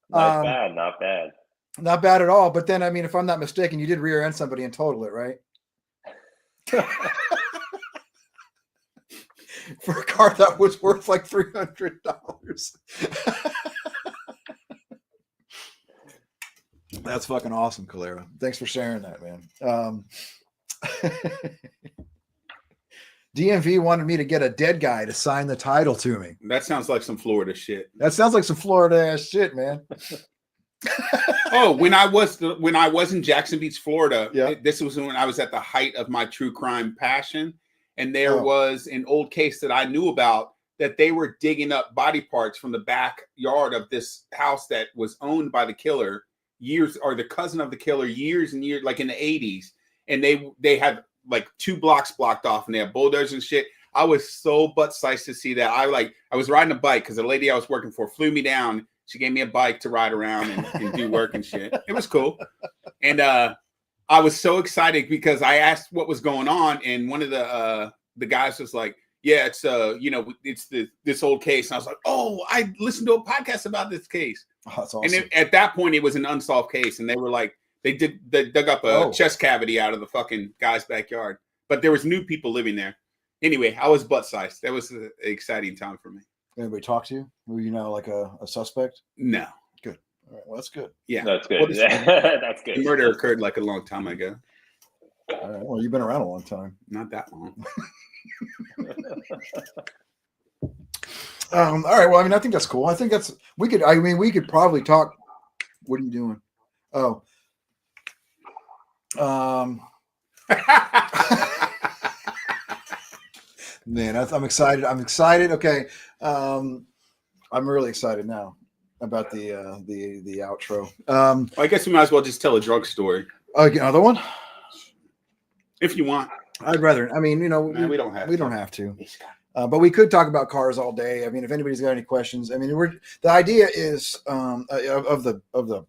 Not bad. Not bad at all. But then, I mean, if I'm not mistaken, you did rear end somebody and total it, right? For a car that was worth like $300. That's fucking awesome, Calera. Thanks for sharing that, man. DMV wanted me to get a dead guy to sign the title to me. That sounds like some Florida shit. That sounds like some Florida ass shit, man. Oh, when I was in Jackson Beach, Florida, Yeah. this was when I was at the height of my true crime passion, and there Oh. was an old case that I knew about that they were digging up body parts from the backyard of this house that was owned by the killer the cousin of the killer years and years, like in the 80s, and they had like 2 blocks blocked off, and they had bulldozers and shit. I was so butt-sized to see that. I was riding a bike because the lady I was working for flew me down. She gave me a bike to ride around and do work and shit. It was cool. And I was so excited because I asked what was going on, and one of the guys was like, "Yeah, it's it's this old case." And I was like, "Oh, I listened to a podcast about this case." Oh, that's awesome. And at that point, it was an unsolved case, and they were like, they dug up a chest cavity out of the fucking guy's backyard, but there was new people living there. Anyway, I was butt-sized. That was an exciting time for me. Anybody talk to you? Were you now like a suspect? No. Good. All right. Well, that's good. Yeah. That's good. Well, That's good. the murder occurred like a long time ago. All right. Well, you've been around a long time. Not that long. All right. Well, I mean, I think that's cool. I think we could probably talk. What are you doing? Oh. Man, I'm excited. I'm excited. Okay. I'm really excited now about the outro. Well, I guess we might as well just tell a drug story Okay, another one. if you want. I'd rather. I mean, Nah, we don't have. we don't have to. But we could talk about cars all day. I mean, if anybody's got any questions, I mean, the idea is of the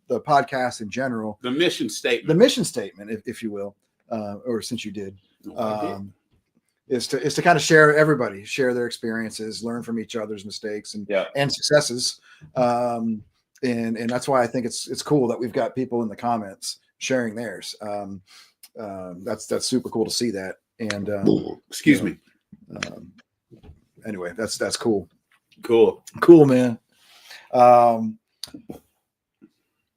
podcast in general, The mission statement. the mission statement, if you will, or since you did, I did. is to kind of share their experiences, learn from each other's mistakes and successes, and that's why I think it's cool that we've got people in the comments sharing theirs. That's super cool to see that. And Excuse me. Anyway, that's cool. Cool, Man.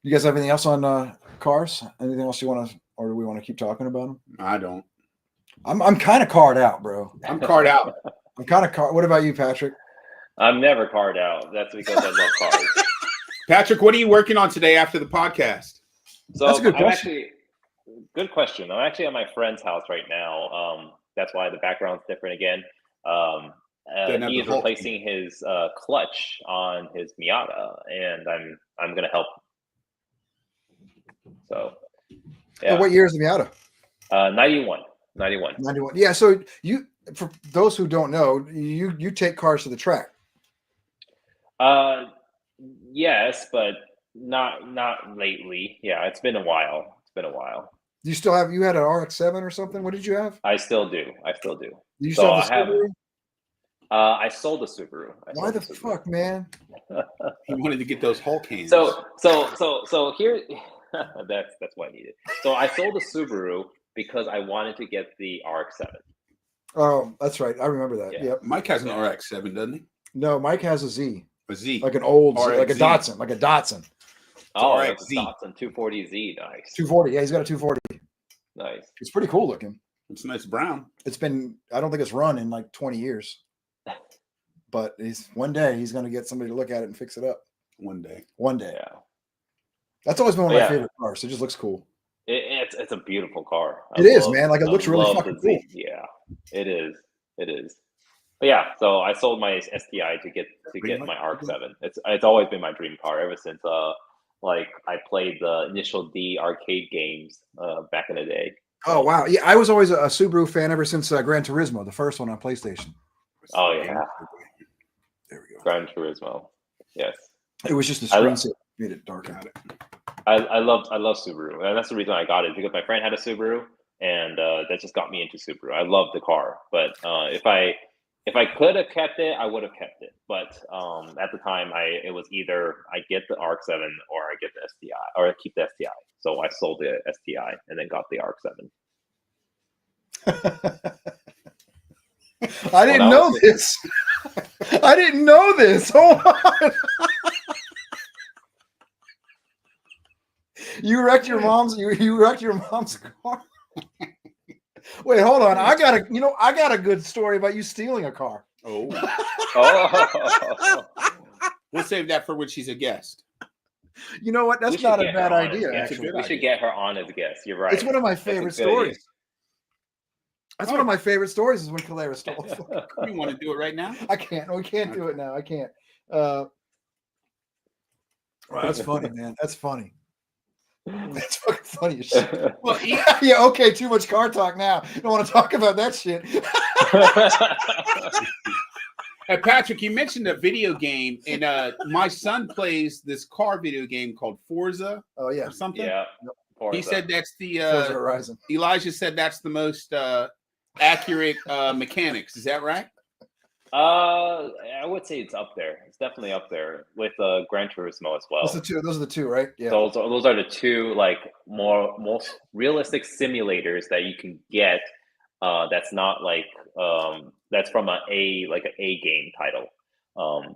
You guys have anything else on cars? Anything else you want to, or do we want to keep talking about them? I don't. I'm kind of carred out, bro. I'm carred out. I'm kind of carred. What about you, Patrick? I'm never carred out. That's because I love cars. Patrick, what are you working on today after the podcast? So That's a good question. Good question. I'm actually at my friend's house right now. That's why the background's different again. He is replacing his clutch on his Miata, and I'm gonna help. So, yeah. What year is the Miata? 91. 91. Yeah. So for those who don't know, you take cars to the track. Yes, but not lately. Yeah, it's been a while. You had an RX-7 or something? What did you have? I still do. You still have a Subaru? I sold the Subaru. Why the fuck, man? He wanted to get those Hulk hands. So here, that's what I needed. So I sold the Subaru because I wanted to get the RX-7. Oh, that's right. I remember that. Yeah. Yep. Mike has an RX-7, doesn't he? No, Mike has a Z. A Z. Like an old, RX-Z. like a Datsun. Oh, RX-Z. it's a Datsun 240Z. Nice. 240. Yeah, he's got a 240. Nice. It's pretty cool looking. It's nice brown. I don't think it's run in like 20 years. But one day he's going to get somebody to look at it and fix it up. One day. Yeah. That's always been one of my favorite cars. It just looks cool. It's a beautiful car. It is, man. Like it looks really fucking cool. Yeah, it is. But yeah, so I sold my STI to get my RX-7. It's always been my dream car ever since like I played the Initial D arcade games back in the day. Oh wow, yeah, I was always a Subaru fan ever since Gran Turismo, the first one on PlayStation. Oh yeah, there we go. Gran Turismo. Yes, it was just a screen saver, made it dark out. I love Subaru, and that's the reason I got it, because my friend had a Subaru, and that just got me into Subaru. I love the car, but if I could have kept it, I would have kept it. But at the time, it was either I get the RX-7 or I get the STI, or I keep the STI. So I sold the STI and then got the RX-7. I didn't know this. I didn't know this. Hold on. You wrecked your mom's. You wrecked your mom's car. Wait, hold on. I got a good story about you stealing a car. Oh, Oh, we'll save that for when she's a guest. You know what? we That's should not a get bad her on as idea. guest. That's a good We should idea. get her on as a guest. You're right. It's one of my That's a favorite good idea. stories. That's one of my favorite stories is when Calera stole. You want to do it right now? I can't. We can't do it now. I can't. Wow, that's funny, man. That's funny. That's fucking funny as shit. Well, Yeah, okay, too much car talk now. Don't want to talk about that shit. Patrick, you mentioned a video game, and my son plays this car video game called Forza Oh yeah. or something. Yeah. He said that's the Forza Horizon. Elijah said that's the most accurate mechanics. Is that right? I would say it's up there. It's definitely up there with Gran Turismo as well. Those are the two, right? Yeah. Those are the two like most realistic simulators that you can get. That's not like that's from an A game title.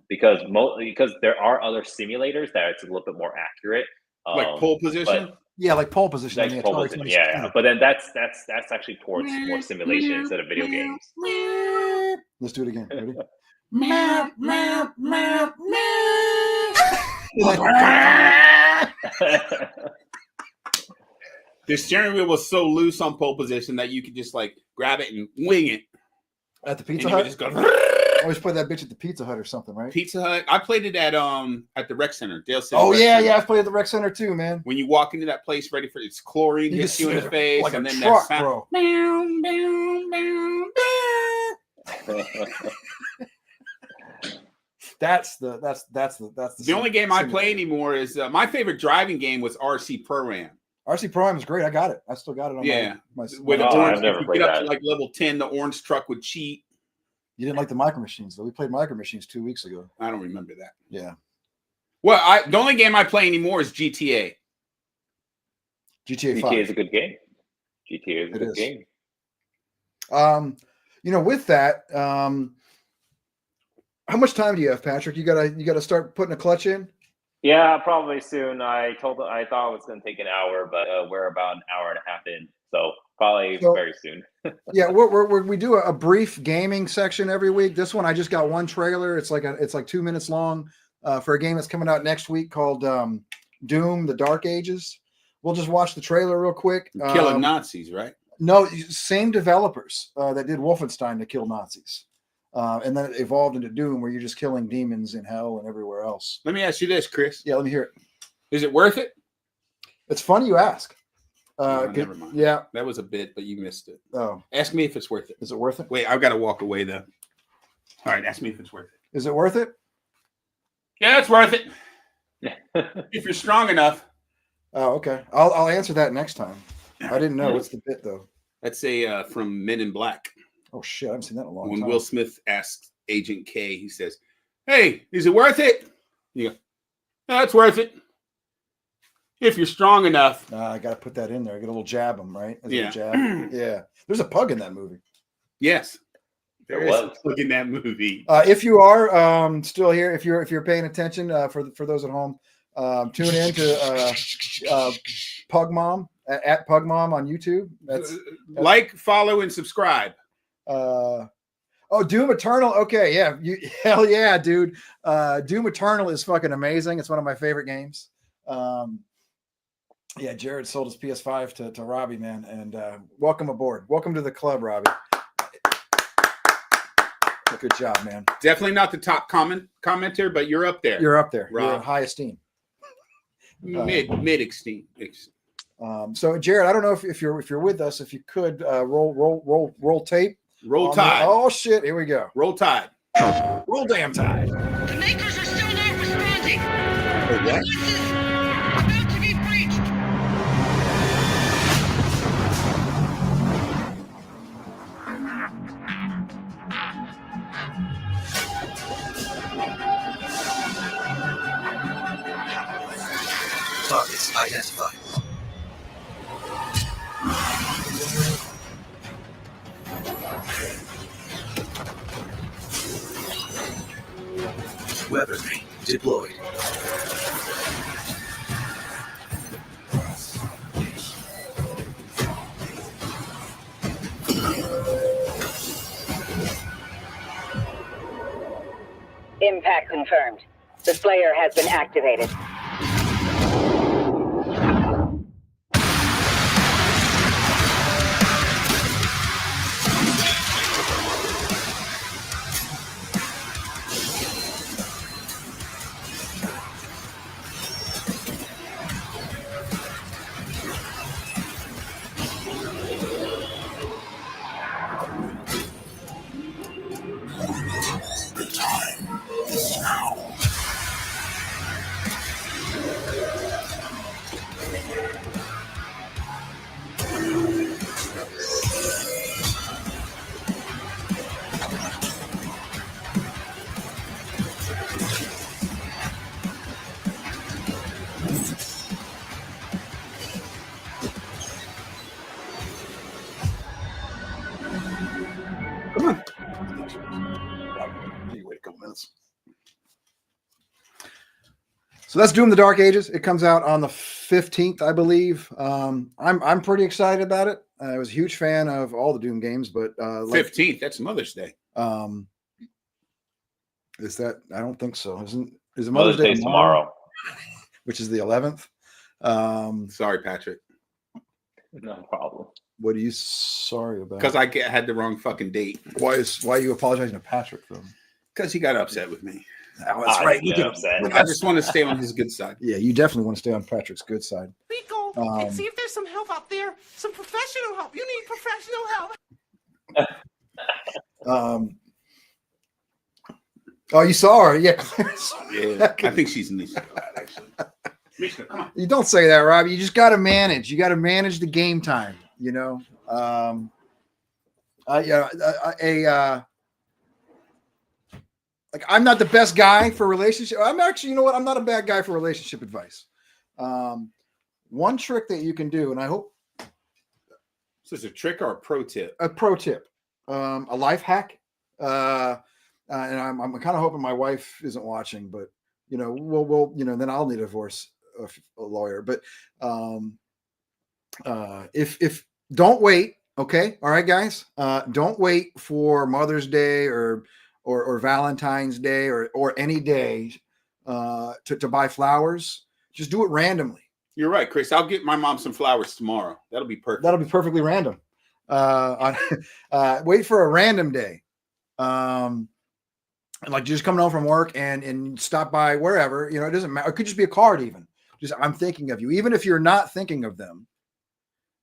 Because there are other simulators that it's a little bit more accurate. Like pole position. Yeah, like pole position. Like on the pole Atari position. 2600. Yeah. But then that's actually towards more simulation instead of video games. Let's do it again. Ready? Meow, meow, meow, The steering wheel was so loose on pole position that you could just like grab it and wing it. At the And Pizza you would Hut. just go Always play that bitch at the Pizza Hut or something, right? Pizza Hut. I played it at the rec center, Dale City. Oh Rec yeah, Center. yeah. I played at the rec center too, man. When you walk into that place ready for it's chlorine You hits just you in the sit face, like and a then truck, that sound. bro. Meow, meow, meow, meow. That's the The only game I play simulator. anymore is my favorite driving game was RC Pro-Am. RC Prime is great. I got it. I still got it on Yeah. my With Oh, the orange, I've never if you played get up to that. like level 10, the orange truck would cheat. You didn't like the Micro Machines though. We played Micro Machines 2 weeks ago. I don't remember that. Yeah. Well, the only game I play anymore is GTA. GTA 5. GTA is a good game. GTA is a It good is. game. With that, how much time do you have, Patrick? You gotta start putting a clutch in. Yeah, probably soon. I thought it was going to take an hour, but we're about an hour and a half in, so probably very soon. Yeah, we do a brief gaming section every week. This one I just got one trailer. It's like 2 minutes long for a game that's coming out next week called Doom: The Dark Ages. We'll just watch the trailer real quick. Killing Nazis, right? No, same developers that did Wolfenstein to kill Nazis. And then it evolved into Doom, where you're just killing demons in hell and everywhere else. Let me ask you this, Chris. Yeah, let me hear it. Is it worth it? It's funny you ask. Never mind. Yeah. That was a bit, but you missed it. Oh, Ask me if it's worth it. is it worth it? Wait, I've got to walk away though. All right, ask me if it's worth it. Is it worth it? Yeah, it's worth it. If you're strong enough. Oh, okay. I'll answer that next time. I didn't know. What's the bit though? That's from Men in Black. Oh shit, I haven't seen that in a long When time. Will Smith asks Agent K, he says, "Hey, is it worth it?" You go, "No, it's worth it if you're strong enough." I got to put that in there. Get a little jab him, right? Is it a Yeah. jab? Yeah. There's a pug in that movie. Yes, There there is was. a look in that movie. If you are still here, if you're paying attention, for those at home, tune in to Pug Mom at Pug Mom on YouTube. That's Like, follow, and subscribe. Doom Eternal. Okay, yeah, hell yeah, dude. Doom Eternal is fucking amazing. It's one of my favorite games. Yeah, Jared sold his PS5 to Robbie, man, and welcome aboard. Welcome to the club, Robbie. Good job, man. Definitely not the top commenter, but you're up there. You're up there. You're Rob. in high esteem. mid esteem. So Jared, I don't know if you're with us. If you could roll tape. Roll Tide. Oh shit! Here we go. Roll Tide. Roll damn tide. The makers are still not responding. Oh, what? This is about to be breached. Targets identified. Weaponry deployed. Impact confirmed. The Slayer has been activated. Come on. You wait a couple minutes. So that's Doom: The Dark Ages. It comes out on the 15th, I believe. I'm pretty excited about it. I was a huge fan of all the Doom games, but 15th, that's Mother's Day. Is that? I don't think so. Is it Mother's Day tomorrow? Which is the 11th. Sorry, Patrick. No problem. What are you sorry about? Because I had the wrong fucking date. Why are you apologizing to Patrick for? Because he got upset with me. Oh, that's right. You get upset. I just want to stay on his good side. Yeah, you definitely want to stay on Patrick's good side. Rico, and see if there's some help out there. Some professional help. You need professional help. Oh, you saw her? Yeah. Yeah, I think she's in this actually. Mishka, come on. You don't say that, Rob. You just got to manage. You got to manage the game time. You know. Like I'm not the best guy for relationship. I'm actually, you know what? I'm not a bad guy for relationship advice. One trick that you can do, and I hope So it's a trick or a pro tip? a pro tip, a life hack. And I'm kind of hoping my wife isn't watching, but you know, we'll then I'll need a divorce a lawyer. But if don't wait, okay, all right, guys, don't wait for Mother's Day or Valentine's Day or any day to buy flowers. Just do it randomly. You're right, Chris. I'll get my mom some flowers tomorrow. That'll be perfect. That'll be perfectly random. Wait for a random day. Like just coming home from work and stop by wherever, you know, it doesn't matter. It could just be a card even. Just, I'm thinking of you. Even if you're not thinking of them,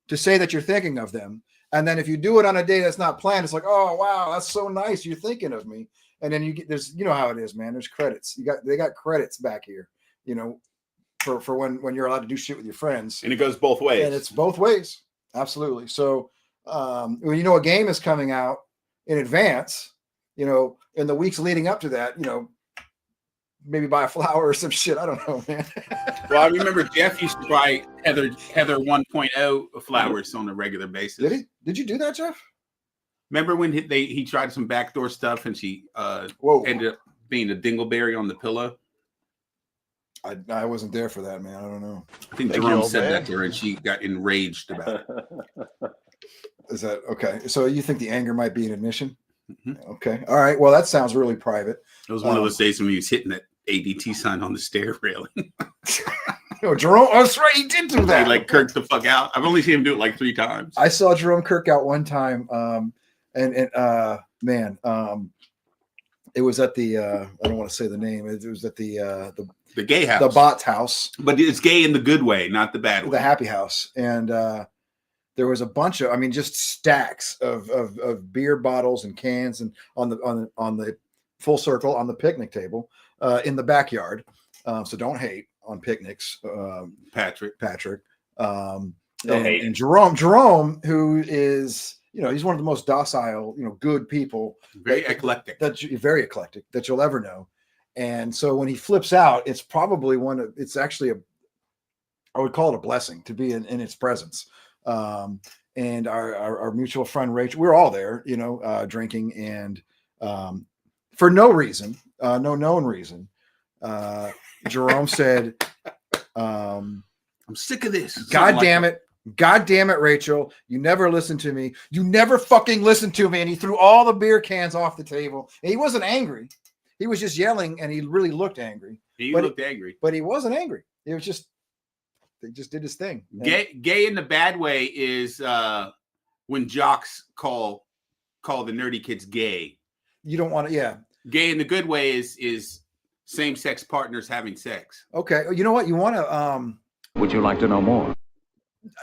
to say that you're thinking of them. And then if you do it on a day that's not planned, it's like, oh, wow, that's so nice. You're thinking of me. And then you get, there's, you know how it is, man. There's credits. They got credits back here, you know, for when you're allowed to do shit with your friends. And it goes both ways. And it's both ways. Absolutely. So when you know a game is coming out in advance, you know, in the weeks leading up to that, you know, maybe buy a flower or some shit. I don't know, man. Well, I remember Jeff used to buy Heather 1.0 flowers on a regular basis. Did he? Did you do that, Jeff? Remember when he tried some backdoor stuff and she ended up being a dingleberry on the pillow? I wasn't there for that, man. I don't know. I think Jerome said that to her and she got enraged about it. Is that okay? So you think the anger might be an admission? Mm-hmm. Okay. All right. Well, that sounds really private. It was one of those days when he was hitting that ADT sign on the stair railing. Oh, Jerome, oh, that's right. He did do that. He like kirked the fuck out. I've only seen him do it like 3 times. I saw Jerome Kirk out one time. It was at the I don't want to say the name. It was at the gay house, the Bot's house. But it's gay in the good way, not the bad way. The happy house. And there was a bunch of, I mean, just stacks of beer bottles and cans and on the full circle on the picnic table in the backyard. So don't hate on picnics, Patrick. And Jerome, who is, you know, he's one of the most docile, you know, good people. Very eclectic. Very eclectic that you'll ever know. And so when he flips out, it's probably it's actually I would call it a blessing to be in its presence. And our mutual friend Rachel, we're all there, you know, drinking, and for no reason, no known reason, Jerome said, "I'm sick of this. God damn it, Rachel, you never listen to me. You never fucking listen to me." And he threw all the beer cans off the table. And he wasn't angry. he was just yelling, and he really looked angry. He But looked angry. But he wasn't angry. It was just they just did his thing. And Gay in the bad way is when jocks call the nerdy kids gay. you don't want to. Yeah. Gay in the good way is same-sex partners having sex. Okay. You know what? You want to. Would you like to know more?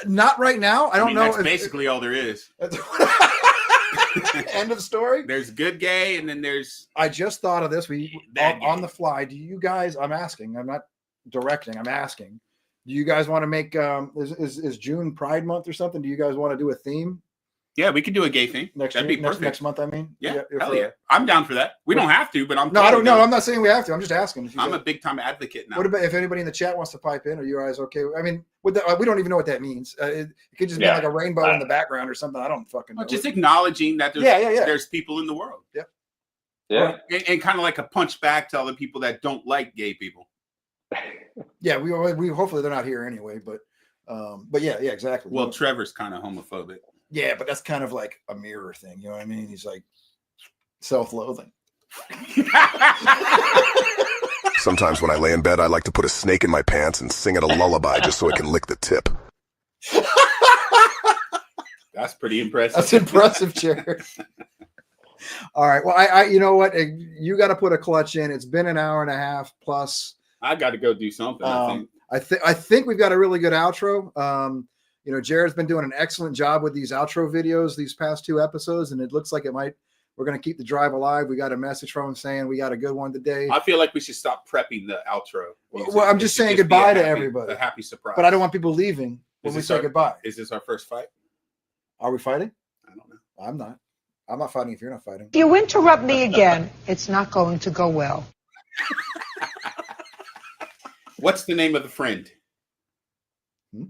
Not right now. I don't know. That's basically all there is. End of story. There's good gay, and then there's I just thought of this. We Bad on gay. the fly. Do you guys? I'm asking. I'm not directing. I'm asking. Do you guys want to make? Is June Pride Month or something? Do you guys want to do a theme yeah, we could do a gay thing. next next month? I mean, Yeah, hell for- yeah. I'm down for that. We don't have to, but I'm. No, I don't know. down. I'm not saying we have to. I'm just asking. If you I'm guys- a big time advocate now. What about if anybody in the chat wants to pipe in? Are you guys okay? I mean, we don't even know what that means. It could just be Yeah. like a rainbow in the background or something. I don't fucking know. Well, just acknowledging that there's Yeah. there's people in the world. Yeah. And kind of like a punch back to all the people that don't like gay people. Yeah, we hopefully they're not here anyway. But yeah, exactly. Well, Trevor's kind of homophobic. Yeah, but that's kind of like a mirror thing. You know what I mean? He's like self-loathing. Sometimes when I lay in bed, I like to put a snake in my pants and sing it a lullaby just so it can lick the tip. That's pretty impressive. That's impressive, Jared. All right. Well, I you know what? You got to put a clutch in. It's been an hour and a half plus. I got to go do something. I think. I think we've got a really good outro. You know, Jared's been doing an excellent job with these outro videos these past 2 episodes, and it looks like we're going to keep the drive alive. We got a message from him saying we got a good one today. I feel like we should stop prepping the outro. Well, I'm just saying It should be goodbye a to happy- everybody. A happy surprise. But I don't want people leaving when Is we this say our- goodbye. Is this our first fight? Are we fighting? I don't know. I'm not. I'm not fighting if you're not fighting. If you interrupt me again, it's not going to go well. What's the name of the friend? Hmm?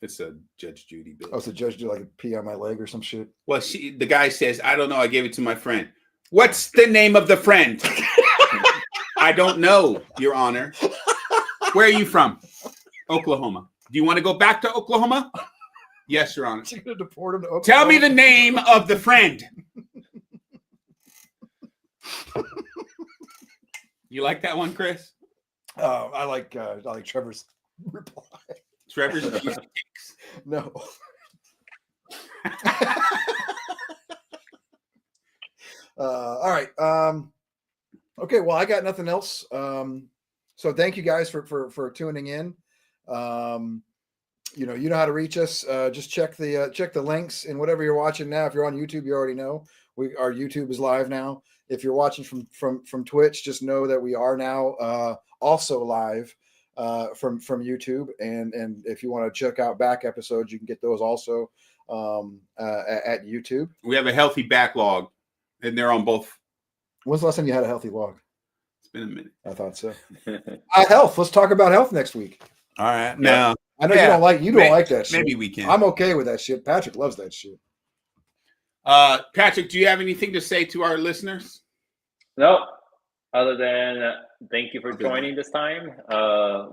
It's a Judge Judy bill. Oh, so Judge do like a pee on my leg or some shit? Well, the guy says, I don't know. I gave it to my friend. What's the name of the friend? I don't know, Your Honor. Where are you from? Oklahoma. Do you want to go back to Oklahoma? Yes, Your Honor. You're going to deport him to Oklahoma? Tell me the name of the friend. You like that one, Chris? I like Trevor's reply. Trevor's No. All right. Okay. Well, I got nothing else. So thank you guys for tuning in. You know how to reach us. Just check the links in whatever you're watching now. If you're on YouTube, you already know our YouTube is live now. If you're watching from Twitch, just know that we are now also live from YouTube. And if you want to check out back episodes, you can get those also at YouTube. We have a healthy backlog, and they're on both. When's the last time you had a healthy log? It's been a minute. I thought so. Health. Let's talk about health next week. All right. Now, I know Yeah. you don't like that shit. maybe we can. I'm okay with that shit. Patrick loves that shit. Patrick, do you have anything to say to our listeners? No, other than thank you for Okay. joining this time.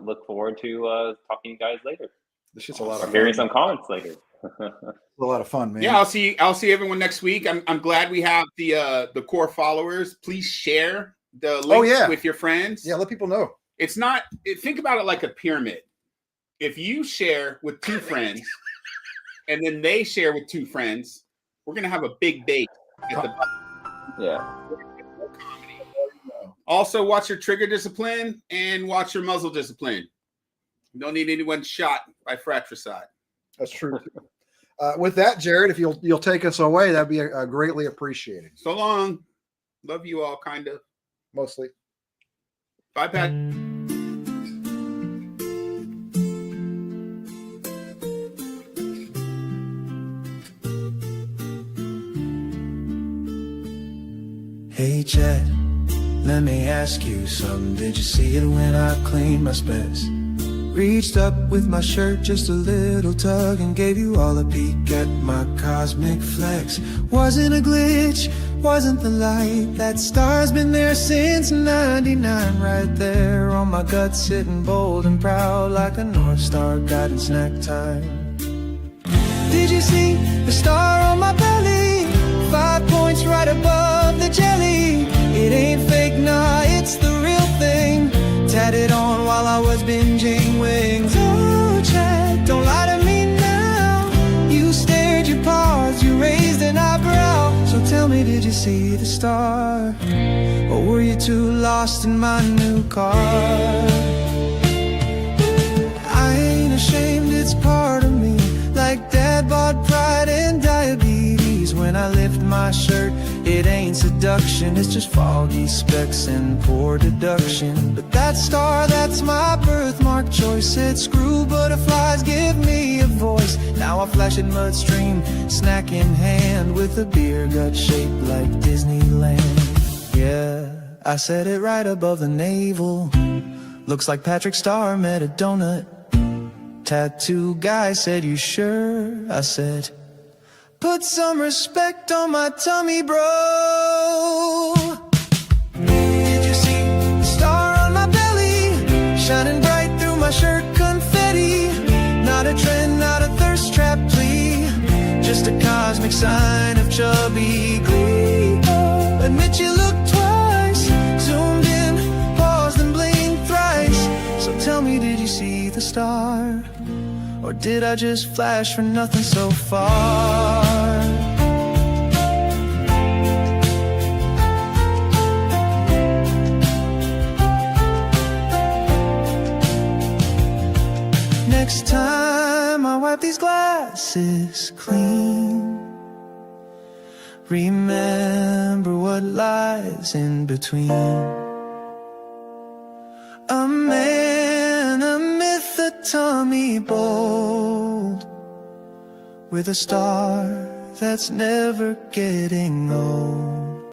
Look forward to talking to you guys later. This shit's a lot Or of hearing fun. some comments later. A lot of fun, man. Yeah, I'll see everyone next week. I'm glad we have the core followers. Please share the links with your friends. Yeah, let people know. It's not think about it like a pyramid. If you share with 2 friends and then they share with 2 friends, we're gonna have a big base at the bottom. Yeah. Also, watch your trigger discipline and watch your muzzle discipline. You don't need anyone shot by fratricide. That's true. With that, Jared, if you'll take us away, that'd be greatly appreciated. So long. Love you all, kind of. Mostly. Bye, Pat. Hey Chad, let me ask you something. Did you see it when I cleaned my specs? Reached up with my shirt, just a little tug, and gave you all a peek at my cosmic flex. Wasn't a glitch, wasn't the light. That star's been there since '99, right there on my gut, sitting bold and proud like a North Star guiding snack time. Did you see the star on my belly? 5 points right above the jelly. It ain't fake, nah, it's the real thing. Tatted on while I was binging wings. Oh, Chad, don't lie to me now. You stared, you paused, you raised an eyebrow. So tell me, did you see the star? Or were you too lost in my new car? I ain't ashamed, it's part of me. Like dad bought pride and diabetes. When I lift my shirt, it ain't seduction, it's just foggy specks and poor deduction. But that star, that's my birthmark choice. Said screw butterflies, give me a voice. Now I flash at Mudstream, snack in hand, with a beer gut shaped like Disneyland. Yeah, I said it right above the navel. Looks like Patrick Star met a donut. Tattoo guy said, you sure? I said, put some respect on my tummy, bro. Did you see the star on my belly? Shining bright through my shirt, confetti. Not a trend, not a thirst trap plea, just a cosmic sign of chubby glee. Admit you look twice, zoomed in, paused and blinked thrice. So tell me, did you see the star? Or did I just flash for nothing so far? Next time I wipe these glasses clean, remember what lies in between. A man, a myth, a tummy bold, with a star that's never getting old.